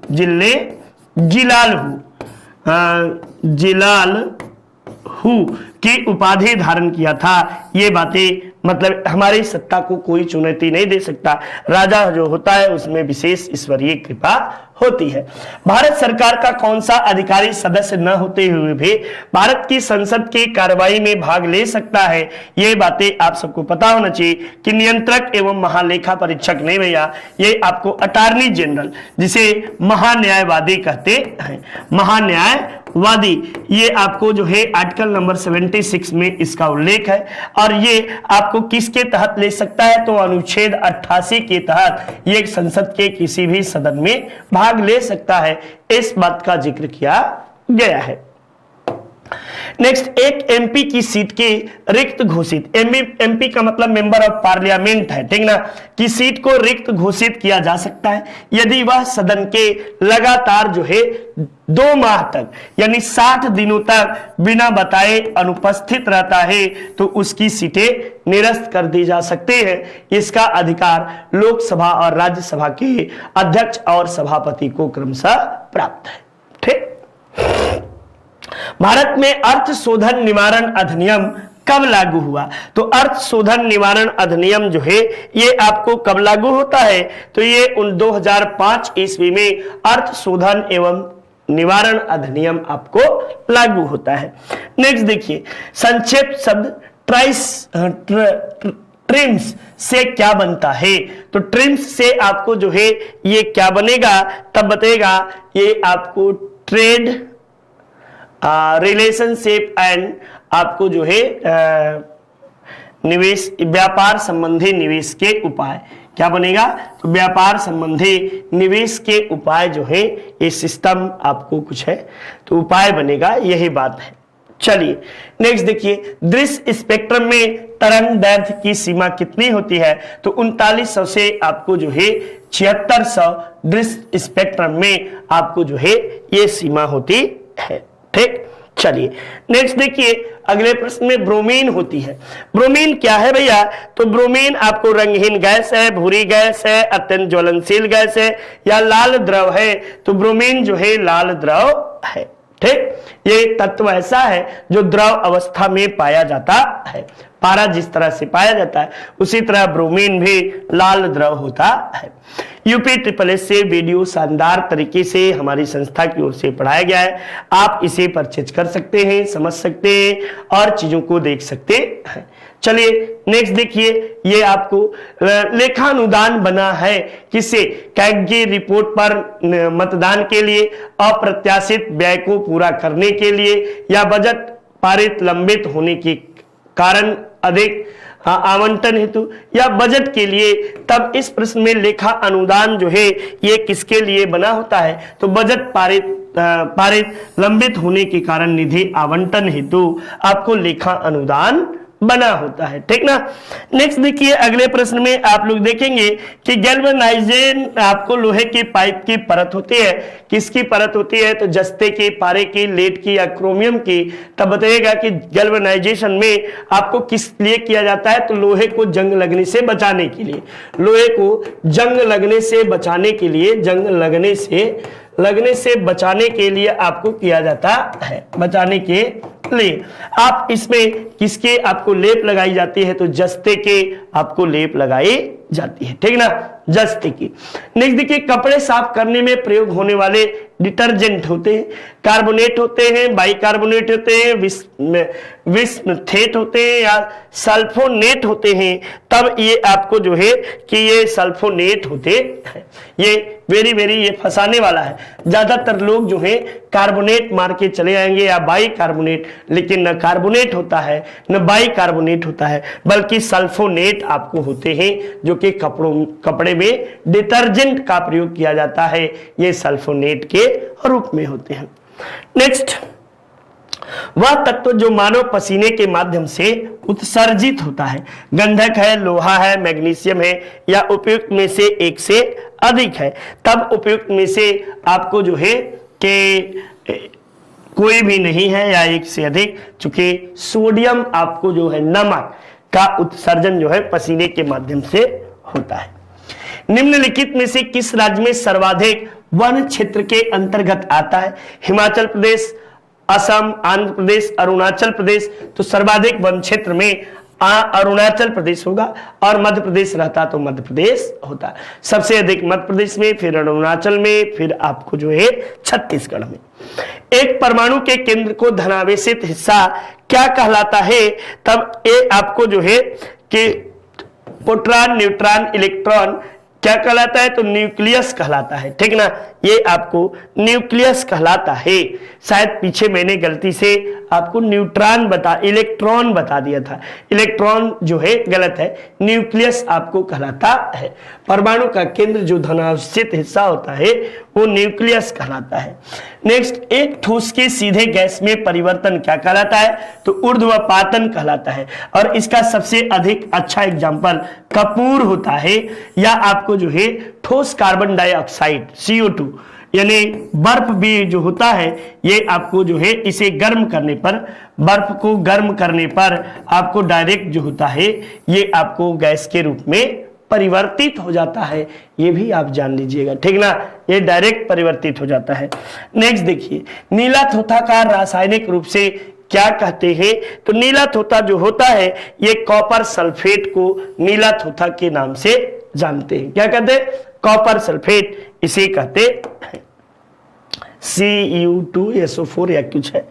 [SPEAKER 1] की उपाधि धारण किया था। ये बातें मतलब हमारी सत्ता को कोई चुनौती नहीं दे सकता। राजा जो होता है उसमें विशेष ईश्वरीय कृपा होती है। भारत सरकार का कौन सा अधिकारी सदस्य न होते हुए भी भारत की संसद की कार्रवाई में भाग ले सकता है? ये बातें आप सबको पता होना चाहिए कि नियंत्रक एवं महालेखा परीक्षक नहीं भैया, ये आपको अटॉर्नी जनरल जिसे महान्यायवादी कहते हैं, महान्यायवादी, ये आपको जो है आर्टिकल नंबर 76 में इसका उल्लेख है। और ये आपको किसके तहत ले सकता है? तो अनुच्छेद 88 के तहत ये संसद के किसी भी सदन में भाग ले सकता है। इस बात का जिक्र किया गया है। नेक्स्ट, एक एमपी की सीट के रिक्त घोषित, एमपी का मतलब मेंबर ऑफ पार्लियामेंट है, ठीक ना, की सीट को रिक्त घोषित किया जा सकता है यदि वह सदन के लगातार जो है 2 माह तक यानी 60 दिनों तक बिना बताए अनुपस्थित रहता है, तो उसकी सीटें निरस्त कर दी जा सकती है। इसका अधिकार लोकसभा और राज्यसभा के अध्यक्ष और सभापति को क्रमशः प्राप्त है। ठीक, भारत में अर्थ शोधन निवारण अधिनियम कब लागू हुआ? तो अर्थ शोधन निवारण अधिनियम जो है ये आपको कब लागू होता है? तो ये 2005 ईस्वी में अर्थ शोधन एवं निवारण अधिनियम आपको लागू होता है। नेक्स्ट देखिए, संक्षेप शब्द ट्रिम्स से क्या बनता है? तो ट्रिम्स से आपको जो है ये क्या बनेगा तब बताएगा। ये आपको ट्रेड रिलेशनशिप एंड आपको जो है निवेश, व्यापार संबंधी निवेश के उपाय क्या बनेगा? तो व्यापार संबंधी निवेश के उपाय जो है ये सिस्टम आपको कुछ है तो उपाय बनेगा, यही बात है। चलिए नेक्स्ट देखिए, दृश्य स्पेक्ट्रम में तरंग दैर्घ्य की सीमा कितनी होती है? तो 3900 से आपको जो है 7600 दृश्य स्पेक्ट्रम में आपको जो है ये सीमा होती है। ठीक, चलिए नेक्स्ट देखिए, अगले प्रश्न में ब्रोमीन होती है। ब्रोमीन क्या है भैया? तो ब्रोमीन आपको रंगहीन गैस है, भूरी गैस है, अत्यंत ज्वलनशील गैस है या लाल द्रव है? तो ब्रोमीन जो है लाल द्रव है। ठीक, ये तत्व ऐसा है जो द्रव अवस्था में पाया जाता है। पारा जिस तरह से पाया जाता है उसी तरह ब्रोमीन भी लाल द्रव होता है। यूपी ट्रिपल एस से वीडियो शानदार तरीके से हमारी संस्था की ओर से पढ़ाया गया है। आप इसे परचेज कर सकते हैं, समझ सकते हैं और चीजों को देख सकते हैं। चलिए नेक्स्ट देखिए, ये आपको लेखानुदान बना है किससे? कैग रिपोर्ट पर मतदान के लिए, अप्रत्याशित व्यय को पूरा करने के लिए या बजट पारित लंबित होने के कारण अधिक आवंटन हेतु या बजट के लिए। तब इस प्रश्न में लेखा अनुदान जो है ये किसके लिए बना होता है? तो बजट पारित लंबित होने के कारण निधि आवंटन हेतु आपको लेखा अनुदान बना होता है। ठीक ना। नेक्स्ट देखिए, अगले प्रश्न में आप लोग देखेंगे कि गैल्वेनाइजेशन आपको लोहे के पाइप की परत होती है। किसकी परत होती है? तो जस्ते के, पारे की, लेड की या क्रोमियम की। तब बताइएगा कि गैल्वेनाइजेशन में आपको किस लिए किया जाता है? तो लोहे को जंग लगने से बचाने के लिए। लोहे को जंग लगने से बचाने के लिए, जंग लगने से बचाने के लिए आपको किया जाता है, बचाने के लिए। आप इसमें किसके आपको लेप लगाई जाती है? तो जस्ते के आपको लेप लगाई जाती है। ठीक ना, जस्ते की। नेक्स्ट देखिए, कपड़े साफ करने में प्रयोग होने वाले डिटर्जेंट होते हैं, कार्बोनेट होते हैं, बाइकार्बोनेट होते हैं, विस्मथेट होते हैं या सल्फोनेट होते हैं। तब ये आपको जो है कि ये सल्फोनेट होते हैं। ये वेरी ये फंसाने वाला है। ज्यादातर लोग जो है कार्बोनेट मार के चले आएंगे या बाइकार्बोनेट, लेकिन न कार्बोनेट होता है न बाइकार्बोनेट होता है, बल्कि सल्फोनेट आपको होते हैं जो कि कपड़े में डिटर्जेंट का प्रयोग किया जाता है। ये सल्फोनेट के रूप में होते हैं। नेक्स्ट, वह तत्व जो मानव पसीने के माध्यम से उत्सर्जित होता है। गंधक है, लोहा है, मैग्नीशियम है या उपयुक्त में से एक से अधिक है। तब उपयुक्त में से आपको जो है कि कोई भी नहीं है या एक से अधिक, चूंकि सोडियम आपको जो है नमक का उत्सर्जन जो है पसीने के माध्यम से होता है। निम्नलिखित में से किस राज्य में सर्वाधिक वन क्षेत्र के अंतर्गत आता है? हिमाचल प्रदेश, असम, आंध्र प्रदेश, अरुणाचल प्रदेश। तो सर्वाधिक वन क्षेत्र में अरुणाचल प्रदेश होगा और मध्य प्रदेश रहता तो मध्य प्रदेश होता। सबसे अधिक मध्य प्रदेश में, फिर अरुणाचल में, फिर आपको जो है छत्तीसगढ़ में। एक परमाणु के केंद्र को धनावेशित हिस्सा क्या कहलाता है? तब ये आपको जो है कि प्रोटॉन, न्यूट्रॉन, इलेक्ट्रॉन क्या कहलाता है? तो न्यूक्लियस कहलाता है। ठीक ना, ये आपको न्यूक्लियस कहलाता है। शायद पीछे मैंने गलती से आपको इलेक्ट्रॉन बता दिया था। इलेक्ट्रॉन जो है गलत है, न्यूक्लियस आपको कहलाता है। परमाणु का केंद्र जो धनावेशित हिस्सा होता है वो न्यूक्लियस कहलाता है। नेक्स्ट, एक ठोस के सीधे गैस में परिवर्तन क्या कहलाता है? तो ऊर्ध्वपातन कहलाता है। और इसका सबसे अधिक अच्छा एग्जाम्पल कपूर होता है या आपको जो है ठोस कार्बन डाइऑक्साइड CO2 यानी बर्फ भी जो होता है, ये आपको जो है इसे गर्म करने पर, बर्फ को गर्म करने पर आपको डायरेक्ट जो होता है ये आपको गैस के रूप में परिवर्तित हो जाता है। ये भी आप जान लीजिएगा। ठीक ना, ये डायरेक्ट परिवर्तित हो जाता है। नेक्स्ट देखिए, नीला थोथा का रासायनिक रूप से क्या कहते हैं? तो नीला थोथा जो होता है ये कॉपर सल्फेट को नीला थोथा के नाम से जानते हैं। क्या कहते हैं? कॉपर सल्फेट इसे कहते हैं। Cu2SO4 या कुछ है।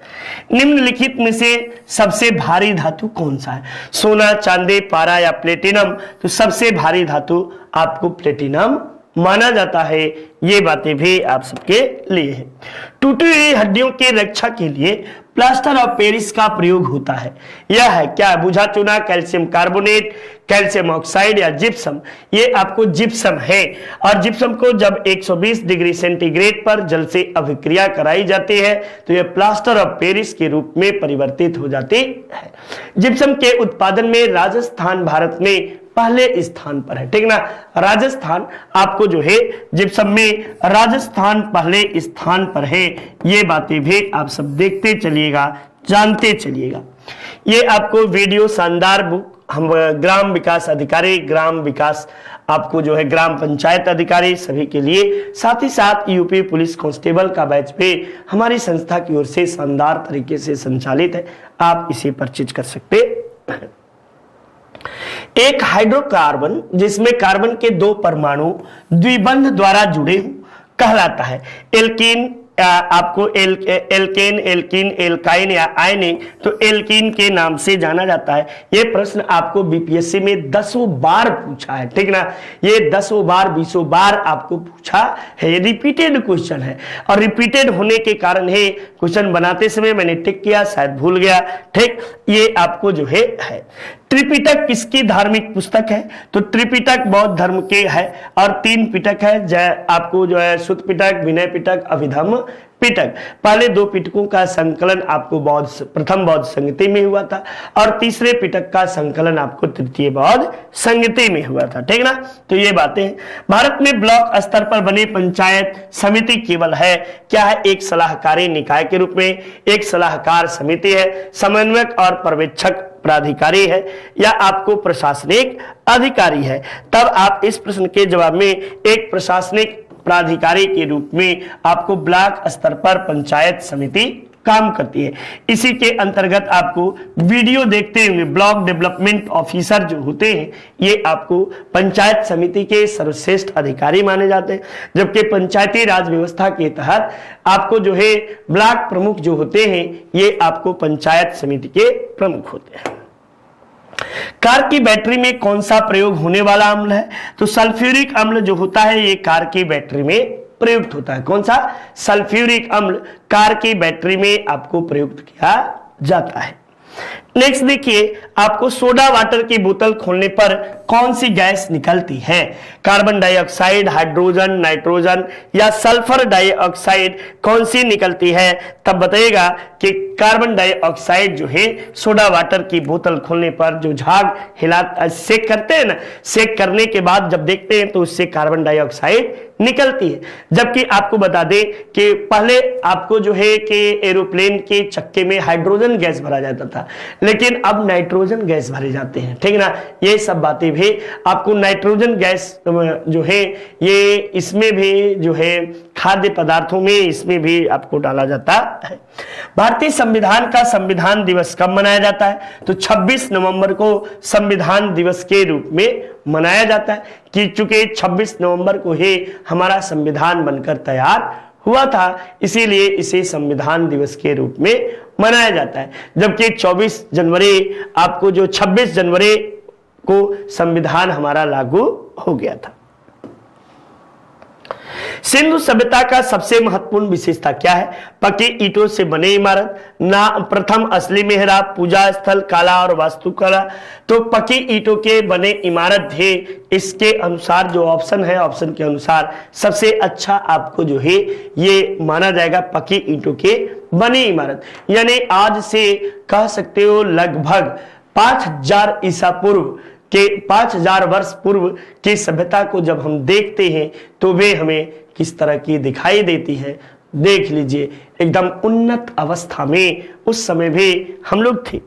[SPEAKER 1] निम्नलिखित में से सबसे भारी धातु कौन सा है? सोना, चांदी, पारा या प्लेटिनम? तो सबसे भारी धातु आपको प्लेटिनम माना जाता है। ये बातें भी आप सबके लिए है। टूटी हुई हड्डियों की रक्षा के लिए प्लास्टर ऑफ पेरिस का प्रयोग होता है। यह है क्या? बुझा चूना, कैल्शियम कार्बोनेट, कैल्शियम ऑक्साइड या जिप्सम? ये आपको जिप्सम है। और जिप्सम को जब 120 डिग्री सेंटीग्रेड पर जल से अभिक्रिया कराई जाती है तो यह प्लास्टर ऑफ पेरिस के रूप में परिवर्तित हो जाती है। जिप्सम के उत्पादन में राजस्थान भारत में पहले स्थान पर है, ठीक ना। राजस्थान आपको जो है जिप्सम में राजस्थान पहले स्थान पर है, ये बातें भी आप सब देखते चलिएगा, जानते चलिएगा। ये आपको वीडियो शानदार बुक हम ग्राम विकास अधिकारी, ग्राम विकास आपको जो है ग्राम पंचायत अधिकारी सभी के लिए, साथ ही साथ यूपी पुलिस कांस्टेबल का बैच भी हमारी संस्था की ओर से शानदार तरीके से संचालित है, आप इसे परचेज कर सकते हैं। एक हाइड्रोकार्बन जिसमें कार्बन के 2 परमाणु द्विबंध द्वारा जुड़े कहलाता है एल्कीन। आपको एल्केन, एल्कीन, एल्काइन या आयनिक, तो एल्कीन के नाम से जाना जाता है। यह प्रश्न आपको बीपीएससी में 10 बार पूछा है, ठीक ना। ये 10 बार 20 बार आपको पूछा है, रिपीटेड क्वेश्चन है और रिपीटेड होने के कारण है क्वेश्चन बनाते समय मैंने टिक किया, शायद भूल गया, ठीक। ये आपको जो है त्रिपिटक किसकी धार्मिक पुस्तक है? तो त्रिपिटक बौद्ध धर्म के है और 3 पिटक है, आपको जो है सुत्त पिटक, विनय पिटक, अभिधम्म पिटक। पहले 2 पिटकों का संकलन आपको प्रथम बौद्ध संहिता में हुआ था और तीसरे पिटक का संकलन आपको तृतीय बौद्ध संहिता में हुआ था, ठीक ना। तो ये बातें हैं। भारत में ब्लॉक स्तर पर बनी पंचायत समिति केवल है क्या है? एक सलाहकारी निकाय के रूप में एक सलाहकार समिति है, समन्वयक और पर्यवेक्षक प्राधिकारी है या आपको प्रशासनिक अधिकारी है। तब आप इस प्रश्न के जवाब में एक प्रशासनिक प्राधिकारी के रूप में आपको ब्लॉक स्तर पर पंचायत समिति काम करती है। इसी के अंतर्गत आपको वीडियो देखते हुए ब्लॉक डेवलपमेंट ऑफिसर जो होते हैं ये आपको पंचायत समिति के सर्वश्रेष्ठ अधिकारी माने जाते हैं, जबकि पंचायती राज व्यवस्था के तहत आपको जो है ब्लॉक प्रमुख जो होते हैं ये आपको पंचायत समिति के प्रमुख होते हैं। कार की बैटरी में कौन सा प्रयोग होने वाला अम्ल है? तो सल्फ्यूरिक अम्ल जो होता है ये कार की बैटरी में प्रयुक्त होता है। कौन सा? सल्फ्यूरिक अम्ल कार की बैटरी में आपको प्रयुक्त किया जाता है। नेक्स्ट देखिए, आपको सोडा वाटर की बोतल खोलने पर कौन सी गैस निकलती है? कार्बन डाइऑक्साइड, हाइड्रोजन, नाइट्रोजन या सल्फर डाइऑक्साइड कौन सी निकलती है? तब बताइएगा कि कार्बन डाइऑक्साइड जो है सोडा वाटर की बोतल खोलने पर जो झाग हिला सेक करते हैं ना, सेक करने के बाद जब देखते हैं तो उससे कार्बन डाइऑक्साइड निकलती है। जबकि आपको बता दें कि पहले आपको जो है कि एरोप्लेन के चक्के में हाइड्रोजन गैस भरा जाता था, लेकिन अब नाइट्रोजन गैस भरे जाते हैं, ठीक ना। ये सब बातें भी आपको नाइट्रोजन गैस जो है ये इसमें भी जो है खाद्य पदार्थों में इसमें भी आपको डाला जाता है। भारतीय संविधान का संविधान दिवस कब मनाया जाता है? तो 26 नवंबर को संविधान दिवस के रूप में मनाया जाता है कि चूंकि 26 नवंबर को ही हमारा संविधान बनकर तैयार हुआ था, इसीलिए इसे संविधान दिवस के रूप में मनाया जाता है। जबकि 24 जनवरी आपको जो 26 जनवरी को संविधान हमारा लागू हो गया था। सिंधु सभ्यता का सबसे महत्वपूर्ण विशेषता क्या है? पक्की ईंटों से बने इमारत, ना प्रथम असली मेहराब, पूजा स्थल, कला और वास्तुकला। तो पक्की ईंटों के बने इमारत है, इसके अनुसार जो ऑप्शन है, ऑप्शन के अनुसार सबसे अच्छा आपको जो है ये माना जाएगा पक्की ईंटों के बनी इमारत। यानी आज से कह सकते हो लगभग 5000 ईसा पूर्व के 5000 वर्ष पूर्व की सभ्यता को जब हम देखते हैं तो वे हमें किस तरह की दिखाई देती है। देख लीजिए, एकदम उन्नत अवस्था में उस समय भी हम लोग थे।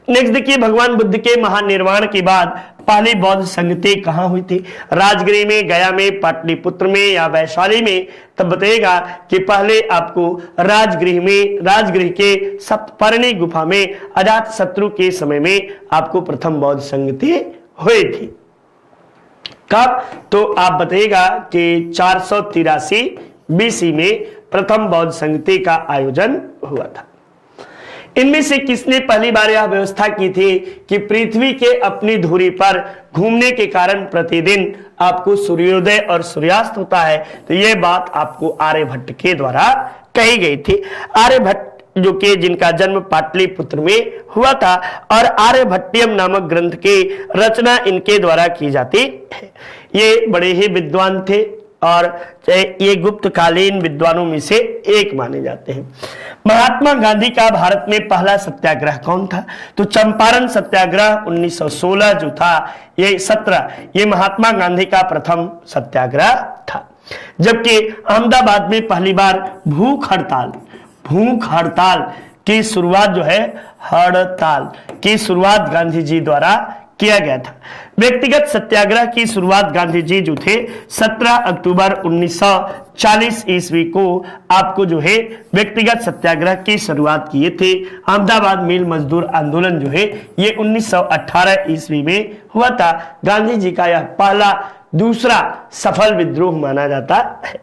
[SPEAKER 1] नेक्स्ट देखिए, भगवान बुद्ध के महानिर्वाण के बाद पहली बौद्ध संगति कहां हुई थी? राजगृह में, गया में, पाटलिपुत्र में या वैशाली में? तब बताइएगा कि पहले आपको राजगृह में, राजगृह के सप्तपर्णी गुफा में अजात शत्रु के समय में आपको प्रथम बौद्ध संगति हुई थी। कब? तो आप बताइएगा कि 483 बीसी में प्रथम बौद्ध संगति का आयोजन हुआ था। इनमें से किसने पहली बार यह व्यवस्था की थी कि पृथ्वी के अपनी धुरी पर घूमने के कारण प्रतिदिन आपको सूर्योदय और सूर्यास्त होता है? तो यह बात आपको आर्यभट्ट के द्वारा कही गई थी। आर्यभट्ट जो कि जिनका जन्म पाटलिपुत्र में हुआ था और आर्यभट्टियम नामक ग्रंथ की रचना इनके द्वारा की जाती है। ये बड़े ही विद्वान थे और ये गुप्तकालीन विद्वानों में से एक माने जाते हैं। महात्मा गांधी का भारत में पहला सत्याग्रह कौन था? तो चंपारण सत्याग्रह 1916 जो था, ये महात्मा गांधी का प्रथम सत्याग्रह था। जबकि अहमदाबाद में पहली बार भूख हड़ताल की शुरुआत जो है, हड़ताल की शुरुआत गांधी जी द्वारा किया गया था। व्यक्तिगत सत्याग्रह की शुरुआत गांधी जी जो थे 17 अक्टूबर 1940 ईस्वी को आपको जो है व्यक्तिगत सत्याग्रह की शुरुआत किए थे। अहमदाबाद मिल मजदूर आंदोलन जो है ये 1918 ईस्वी में हुआ था। गांधी जी का यह पहला दूसरा सफल विद्रोह माना जाता है।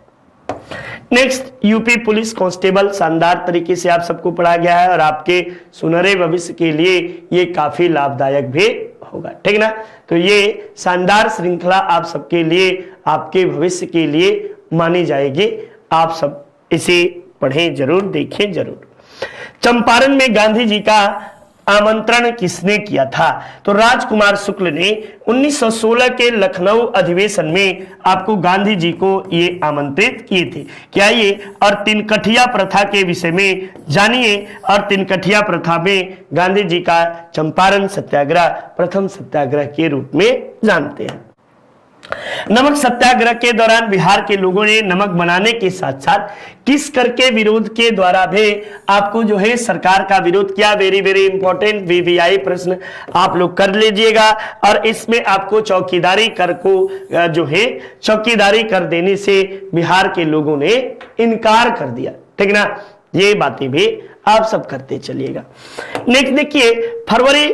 [SPEAKER 1] नेक्स्ट, यूपी पुलिस कांस्टेबल शानदार तरीके से आप सबको पढ़ा गया है और आपके सुनहरे भविष्य के लिए ये काफी लाभदायक भी होगा, ठीक ना। तो ये शानदार श्रृंखला आप सबके लिए, आपके भविष्य के लिए मानी जाएगी। आप सब इसे पढ़ें जरूर, देखें जरूर। चंपारण में गांधी जी का आमंत्रण किसने किया था? तो राजकुमार शुक्ल ने 1916 के लखनऊ अधिवेशन में आपको गांधी जी को ये आमंत्रित किए थे। क्या ये और तिनकठिया प्रथा के विषय में जानिए। और तिनकठिया प्रथा में गांधी जी का चंपारण सत्याग्रह प्रथम सत्याग्रह के रूप में जानते हैं। नमक सत्याग्रह के दौरान बिहार के लोगों ने नमक बनाने के साथ साथ किस कर के विरोध के द्वारा भी आपको जो है सरकार का विरोध किया। वेरी वेरी इंपॉर्टेंट वीवीआई प्रश्न आप लोग कर लीजिएगा। और इसमें आपको चौकीदारी कर को जो है चौकीदारी कर देने से बिहार के लोगों ने इनकार कर दिया, ठीक ना। ये बातें भी आप सब करते चलिएगा। नेक्स्ट देखिए, फरवरी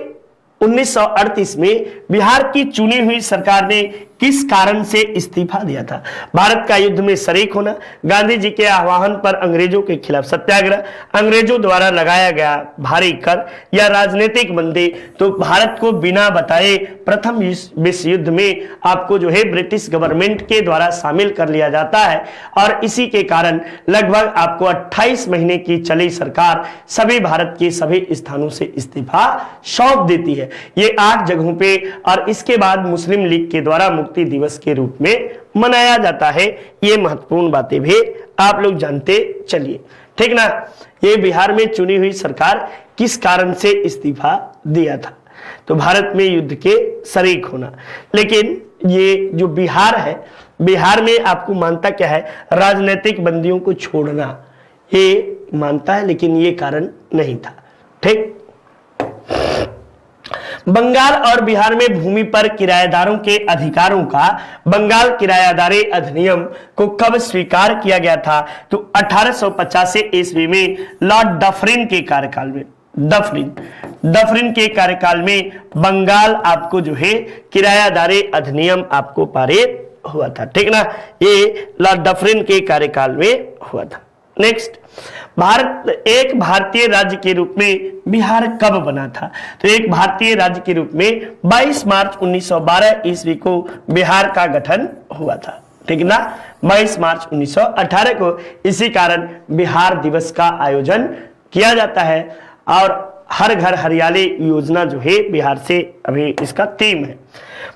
[SPEAKER 1] 1938 में बिहार की चुनी हुई सरकार ने किस कारण से इस्तीफा दिया था? भारत का युद्ध में शरीक होना, गांधी जी के आह्वान पर अंग्रेजों के खिलाफ सत्याग्रह, अंग्रेजों द्वारा लगाया गया भारी कर, या राजनीतिक मंदी। तो भारत को बिना बताए प्रथम विश्व युद्ध में आपको जो है ब्रिटिश गवर्नमेंट के द्वारा शामिल कर लिया जाता है और इसी के कारण लगभग आपको 28 महीने की चली सरकार सभी भारत के सभी स्थानों से इस्तीफा सौंप देती है। ये 8 जगहों पे, और इसके बाद मुस्लिम लीग के द्वारा मुक्ति दिवस के रूप में मनाया जाता है। ये महत्वपूर्ण बातें भी आप लोग जानते चलिए, ठीक ना। ये बिहार में चुनी हुई सरकार किस कारण से इस्तीफा दिया था? तो भारत में युद्ध के शरीक होना। लेकिन ये जो बिहार है, बिहार में आपको मानता क्या है? राजनीतिक बंदियों को छोड़ना ये मानता है, लेकिन ये कारण नहीं था, ठीक। बंगाल और बिहार में भूमि पर किराएदारों के अधिकारों का बंगाल किरायादारी अधिनियम को कब स्वीकार किया गया था? तो 1885 ईस्वी में लॉर्ड डफरिन के कार्यकाल में, डफरिन के कार्यकाल में बंगाल आपको जो है किरायादारी अधिनियम आपको पारित हुआ था, ठीक ना। ये लॉर्ड डफरिन के कार्यकाल में हुआ था। नेक्स्ट, भारत एक भारतीय राज्य के रूप में बिहार कब बना था? तो एक भारतीय राज्य के रूप में 22 मार्च 1912 ईस्वी को बिहार का गठन हुआ था, ठीक ना। 22 मार्च 1918 को इसी कारण बिहार दिवस का आयोजन किया जाता है। और हर घर हरियाली योजना जो है बिहार से अभी इसका थीम है।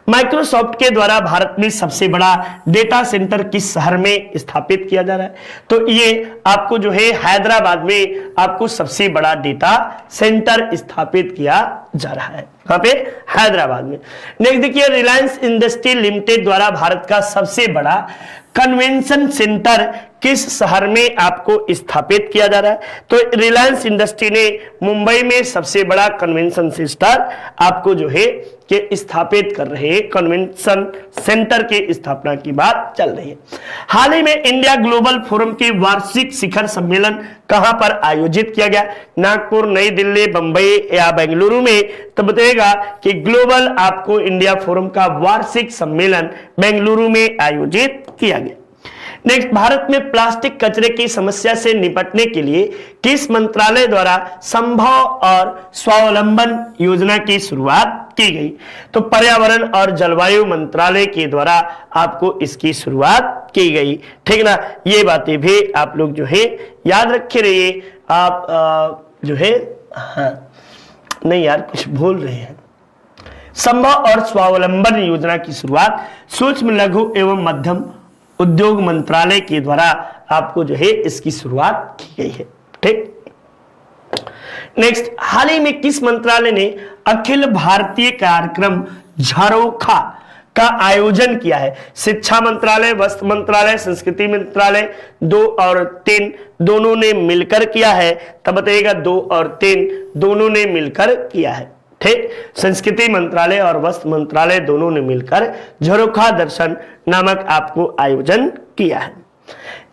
[SPEAKER 1] माइक्रोसॉफ्ट के द्वारा भारत में सबसे बड़ा डेटा सेंटर किस शहर में स्थापित किया जा रहा है? तो ये आपको जो है हैदराबाद में आपको सबसे बड़ा डेटा सेंटर स्थापित किया जा रहा है। कहां पे? हैदराबाद में। नेक्स्ट देखिए, रिलायंस इंडस्ट्री लिमिटेड द्वारा भारत का सबसे बड़ा कन्वेंशन सेंटर किस शहर में आपको स्थापित किया जा रहा है? तो रिलायंस इंडस्ट्री ने मुंबई में सबसे बड़ा कन्वेंशन सेंटर आपको जो है कि स्थापित कर रहे हैं। कन्वेंशन सेंटर की स्थापना की बात चल रही है। हाल ही में इंडिया ग्लोबल फोरम के वार्षिक शिखर सम्मेलन कहां पर आयोजित किया गया? नागपुर, नई दिल्ली, बंबई या बेंगलुरु में? तो बताएगा कि ग्लोबल आपको इंडिया फोरम का वार्षिक सम्मेलन बेंगलुरु में आयोजित किया गया। नेक्स्ट, भारत में प्लास्टिक कचरे की समस्या से निपटने के लिए किस मंत्रालय द्वारा संभव और स्वावलंबन योजना की शुरुआत की गई? तो पर्यावरण और जलवायु मंत्रालय के द्वारा आपको इसकी शुरुआत की गई, ठीक ना। ये बातें भी आप लोग जो है याद रखे रहिए। आप जो है नहीं यार कुछ भूल रहे हैं। संभव और स्वावलंबन योजना की शुरुआत सूक्ष्म, लघु एवं मध्यम उद्योग मंत्रालय के द्वारा आपको जो है इसकी शुरुआत की गई है। ठीक, नेक्स्ट, हाल ही में किस मंत्रालय ने अखिल भारतीय कार्यक्रम झरोखा का आयोजन किया है? शिक्षा मंत्रालय, वस्त्र मंत्रालय, संस्कृति मंत्रालय, 2 और 3 दोनों ने मिलकर किया है। तब बताइएगा 2 और 3 दोनों ने मिलकर किया है। ठीक, संस्कृति मंत्रालय और वस्त्र मंत्रालय दोनों ने मिलकर झरोखा दर्शन नामक आपको आयोजन किया है।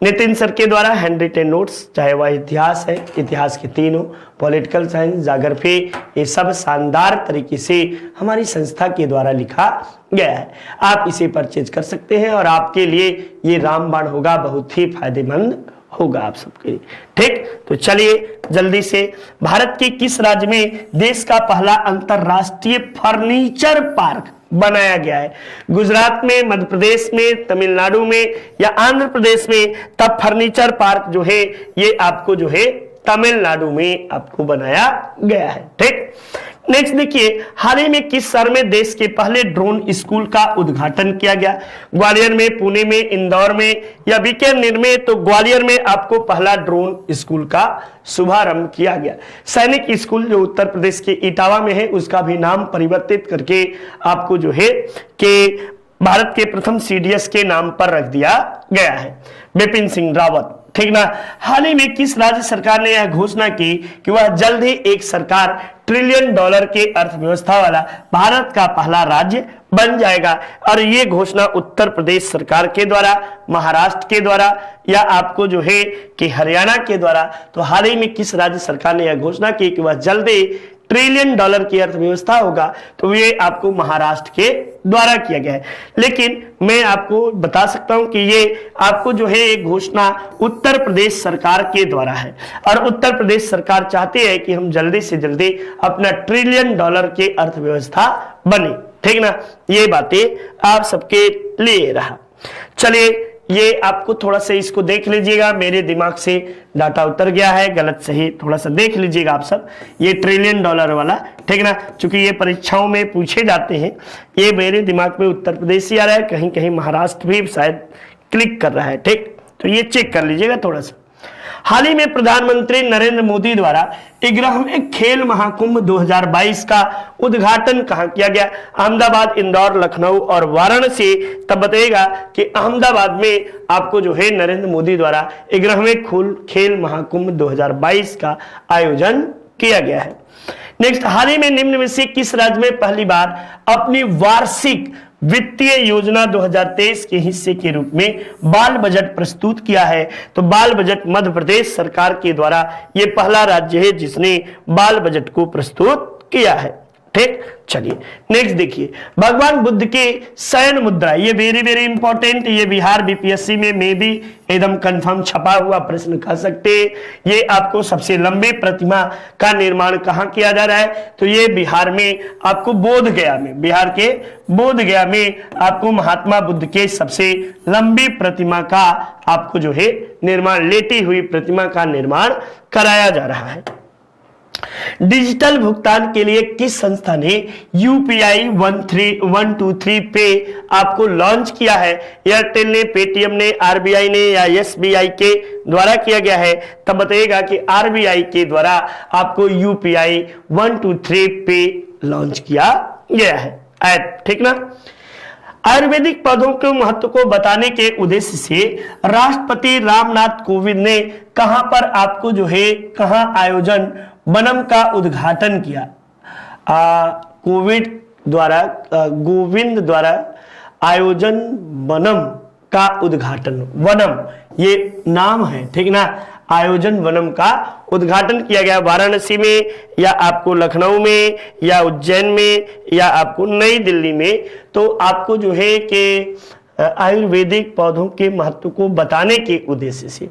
[SPEAKER 1] नितिन सर के द्वारा हैंड रिटेन नोट्स, चाहे वह इतिहास है, इतिहास के तीनों, पॉलिटिकल साइंस, ज्योग्राफी, ये सब शानदार तरीके से हमारी संस्था के द्वारा लिखा गया है। आप इसे परचेज कर सकते हैं और आपके लिए ये रामबाण होगा, बहुत ही फायदेमंद होगा आप सबके लिए। ठीक, तो चलिए जल्दी से, भारत के किस राज्य में देश का पहला अंतरराष्ट्रीय फर्नीचर पार्क बनाया गया है? गुजरात में, मध्य प्रदेश में, तमिलनाडु में या आंध्र प्रदेश में? तब फर्नीचर पार्क जो है ये आपको जो है तमिलनाडु में आपको बनाया गया है। ठीक, नेक्स्ट देखिए, हाल ही में किस शहर में देश के पहले ड्रोन स्कूल का उद्घाटन किया गया? ग्वालियर में, पुणे में, इंदौर में या बीकानेर में? तो ग्वालियर में आपको पहला ड्रोन स्कूल का शुभारंभ किया गया। सैनिक स्कूल जो उत्तर प्रदेश के इटावा में है, उसका भी नाम परिवर्तित करके आपको जो है कि भारत के प्रथम CDS के नाम पर रख दिया गया है, बिपिन सिंह रावत। ठीक ना, हाल ही में किस राज्य सरकार ने यह घोषणा की कि वह जल्द ही एक सरकार $1 ट्रिलियन के अर्थव्यवस्था वाला भारत का पहला राज्य बन जाएगा? और ये घोषणा उत्तर प्रदेश सरकार के द्वारा, महाराष्ट्र के द्वारा या आपको जो है कि हरियाणा के द्वारा? तो हाल ही में किस राज्य सरकार ने यह घोषणा की कि वह जल्द ही $1 ट्रिलियन की अर्थव्यवस्था होगा? तो ये आपको महाराष्ट्र के द्वारा किया गया है। लेकिन मैं आपको बता सकता हूं कि ये आपको जो है एक घोषणा उत्तर प्रदेश सरकार के द्वारा है और उत्तर प्रदेश सरकार चाहती है कि हम जल्दी से जल्दी अपना $1 ट्रिलियन की अर्थव्यवस्था बने। ठीक ना, ये बातें आप सबके लिए रहा। चलिए, ये आपको थोड़ा सा इसको देख लीजिएगा, मेरे दिमाग से डाटा उतर गया है, गलत सही थोड़ा सा देख लीजिएगा आप सब। ये $1 ट्रिलियन वाला, ठीक ना, चूंकि ये परीक्षाओं में पूछे जाते हैं, ये मेरे दिमाग में उत्तर प्रदेश ही आ रहा है, कहीं कहीं महाराष्ट्र भी शायद क्लिक कर रहा है। ठीक, तो ये चेक कर लीजिएगा थोड़ा सा। हाल ही में प्रधानमंत्री नरेंद्र मोदी द्वारा 11वें खेल महाकुंभ 2022 का उद्घाटन कहां किया गया? अहमदाबाद, इंदौर, लखनऊ और वाराणसी। तब बताइएगा कि अहमदाबाद में आपको जो है नरेंद्र मोदी द्वारा 11वें खेल महाकुंभ 2022 का आयोजन किया गया है। नेक्स्ट, हाल ही में निम्न में से किस राज्य में पहली बार अपनी वार्षिक वित्तीय योजना 2023 के हिस्से के रूप में बाल बजट प्रस्तुत किया है? तो बाल बजट मध्य प्रदेश सरकार के द्वारा ये पहला राज्य है जिसने बाल बजट को प्रस्तुत किया है। ठीक, चलिए नेक्स्ट देखिए, भगवान बुद्ध के शयन मुद्रा, ये वेरी वेरी इंपॉर्टेंट, ये बिहार BPSC में भी एकदम कंफर्म छपा हुआ प्रश्न कह सकते। ये आपको सबसे लंबी प्रतिमा का निर्माण कहाँ किया जा रहा है? तो ये बिहार में आपको बोध गया में, बिहार के बोध गया में आपको महात्मा बुद्ध के सबसे लंबी प्रतिमा का आपको जो है निर्माण, लेटी हुई प्रतिमा का निर्माण कराया जा रहा है। डिजिटल भुगतान के लिए किस संस्था ने UPI 123 पे आपको लॉन्च किया है? एयरटेल ने, पेटीएम ने, RBI ने या SBI के द्वारा किया गया है? तब बताइएगा कि RBI के द्वारा आपको UPI 123 पे लॉन्च किया गया है ऐप। ठीक ना, आयुर्वेदिक पौधों के महत्व को बताने के उद्देश्य से राष्ट्रपति रामनाथ कोविंद ने कहां पर आपको जो है कहां आयोजन वनम का उद्घाटन किया? गोविंद द्वारा आयोजन वनम का उद्घाटन, वनम ये नाम है, ठीक ना, आयोजन वनम का उद्घाटन किया गया वाराणसी में या आपको लखनऊ में या उज्जैन में या आपको नई दिल्ली में। तो आपको जो है कि आयुर्वेदिक पौधों के महत्व को बताने के उद्देश्य से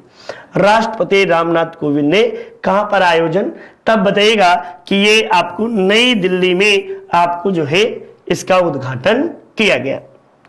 [SPEAKER 1] राष्ट्रपति रामनाथ कोविंद ने कहां पर आयोजन, तब बताइएगा कि ये आपको नई दिल्ली में आपको जो है इसका उद्घाटन किया गया।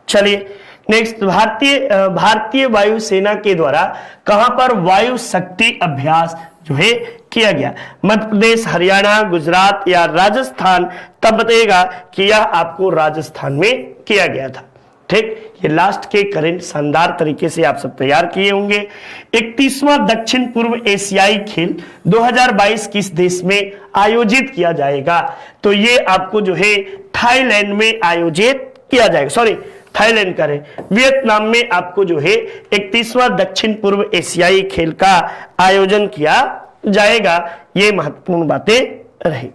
[SPEAKER 1] चलिए नेक्स्ट, भारतीय वायुसेना के द्वारा कहां पर वायु शक्ति अभ्यास जो है किया गया? मध्य प्रदेश, हरियाणा, गुजरात या राजस्थान? तब बताइएगा कि यह आपको राजस्थान में किया गया था। ठीक, ये लास्ट के करंट शानदार तरीके से आप सब तैयार किए होंगे। 31वां दक्षिण पूर्व एशियाई खेल 2022 किस देश में आयोजित किया जाएगा? तो ये आपको जो है थाईलैंड में आयोजित किया जाएगा, सॉरी थाईलैंड का है, वियतनाम में आपको जो है 31वां दक्षिण पूर्व एशियाई खेल का आयोजन किया जाएगा। ये महत्वपूर्ण बातें रही।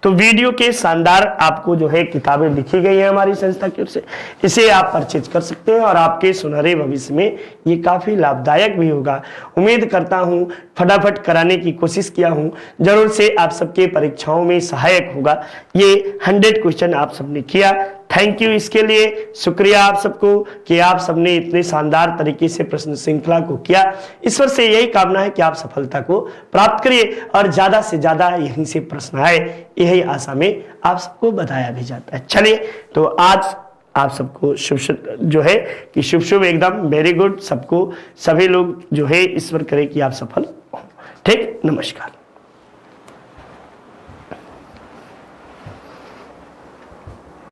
[SPEAKER 1] तो वीडियो के शानदार आपको जो है किताबें लिखी गई है हमारी संस्था की ओर से, इसे आप परचेज कर सकते हैं और आपके सुनहरे भविष्य में ये काफी लाभदायक भी होगा। उम्मीद करता हूं फटाफट कराने की कोशिश किया हूं, जरूर से आप सबके परीक्षाओं में सहायक होगा। ये 100 क्वेश्चन आप सबने किया, थैंक यू इसके लिए, शुक्रिया आप सबको कि आप सबने इतने शानदार तरीके से प्रश्न श्रृंखला को किया। ईश्वर से यही कामना है कि आप सफलता को प्राप्त करिए और ज्यादा से ज्यादा यहीं से प्रश्न आए, यही आशा में आप सबको बताया भी जाता है। चलिए तो आज आप सबको शुभ जो है कि शुभ शुभ एकदम वेरी गुड, सबको सभी लोग जो है ईश्वर करे कि आप सफल हो। ठीक, नमस्कार।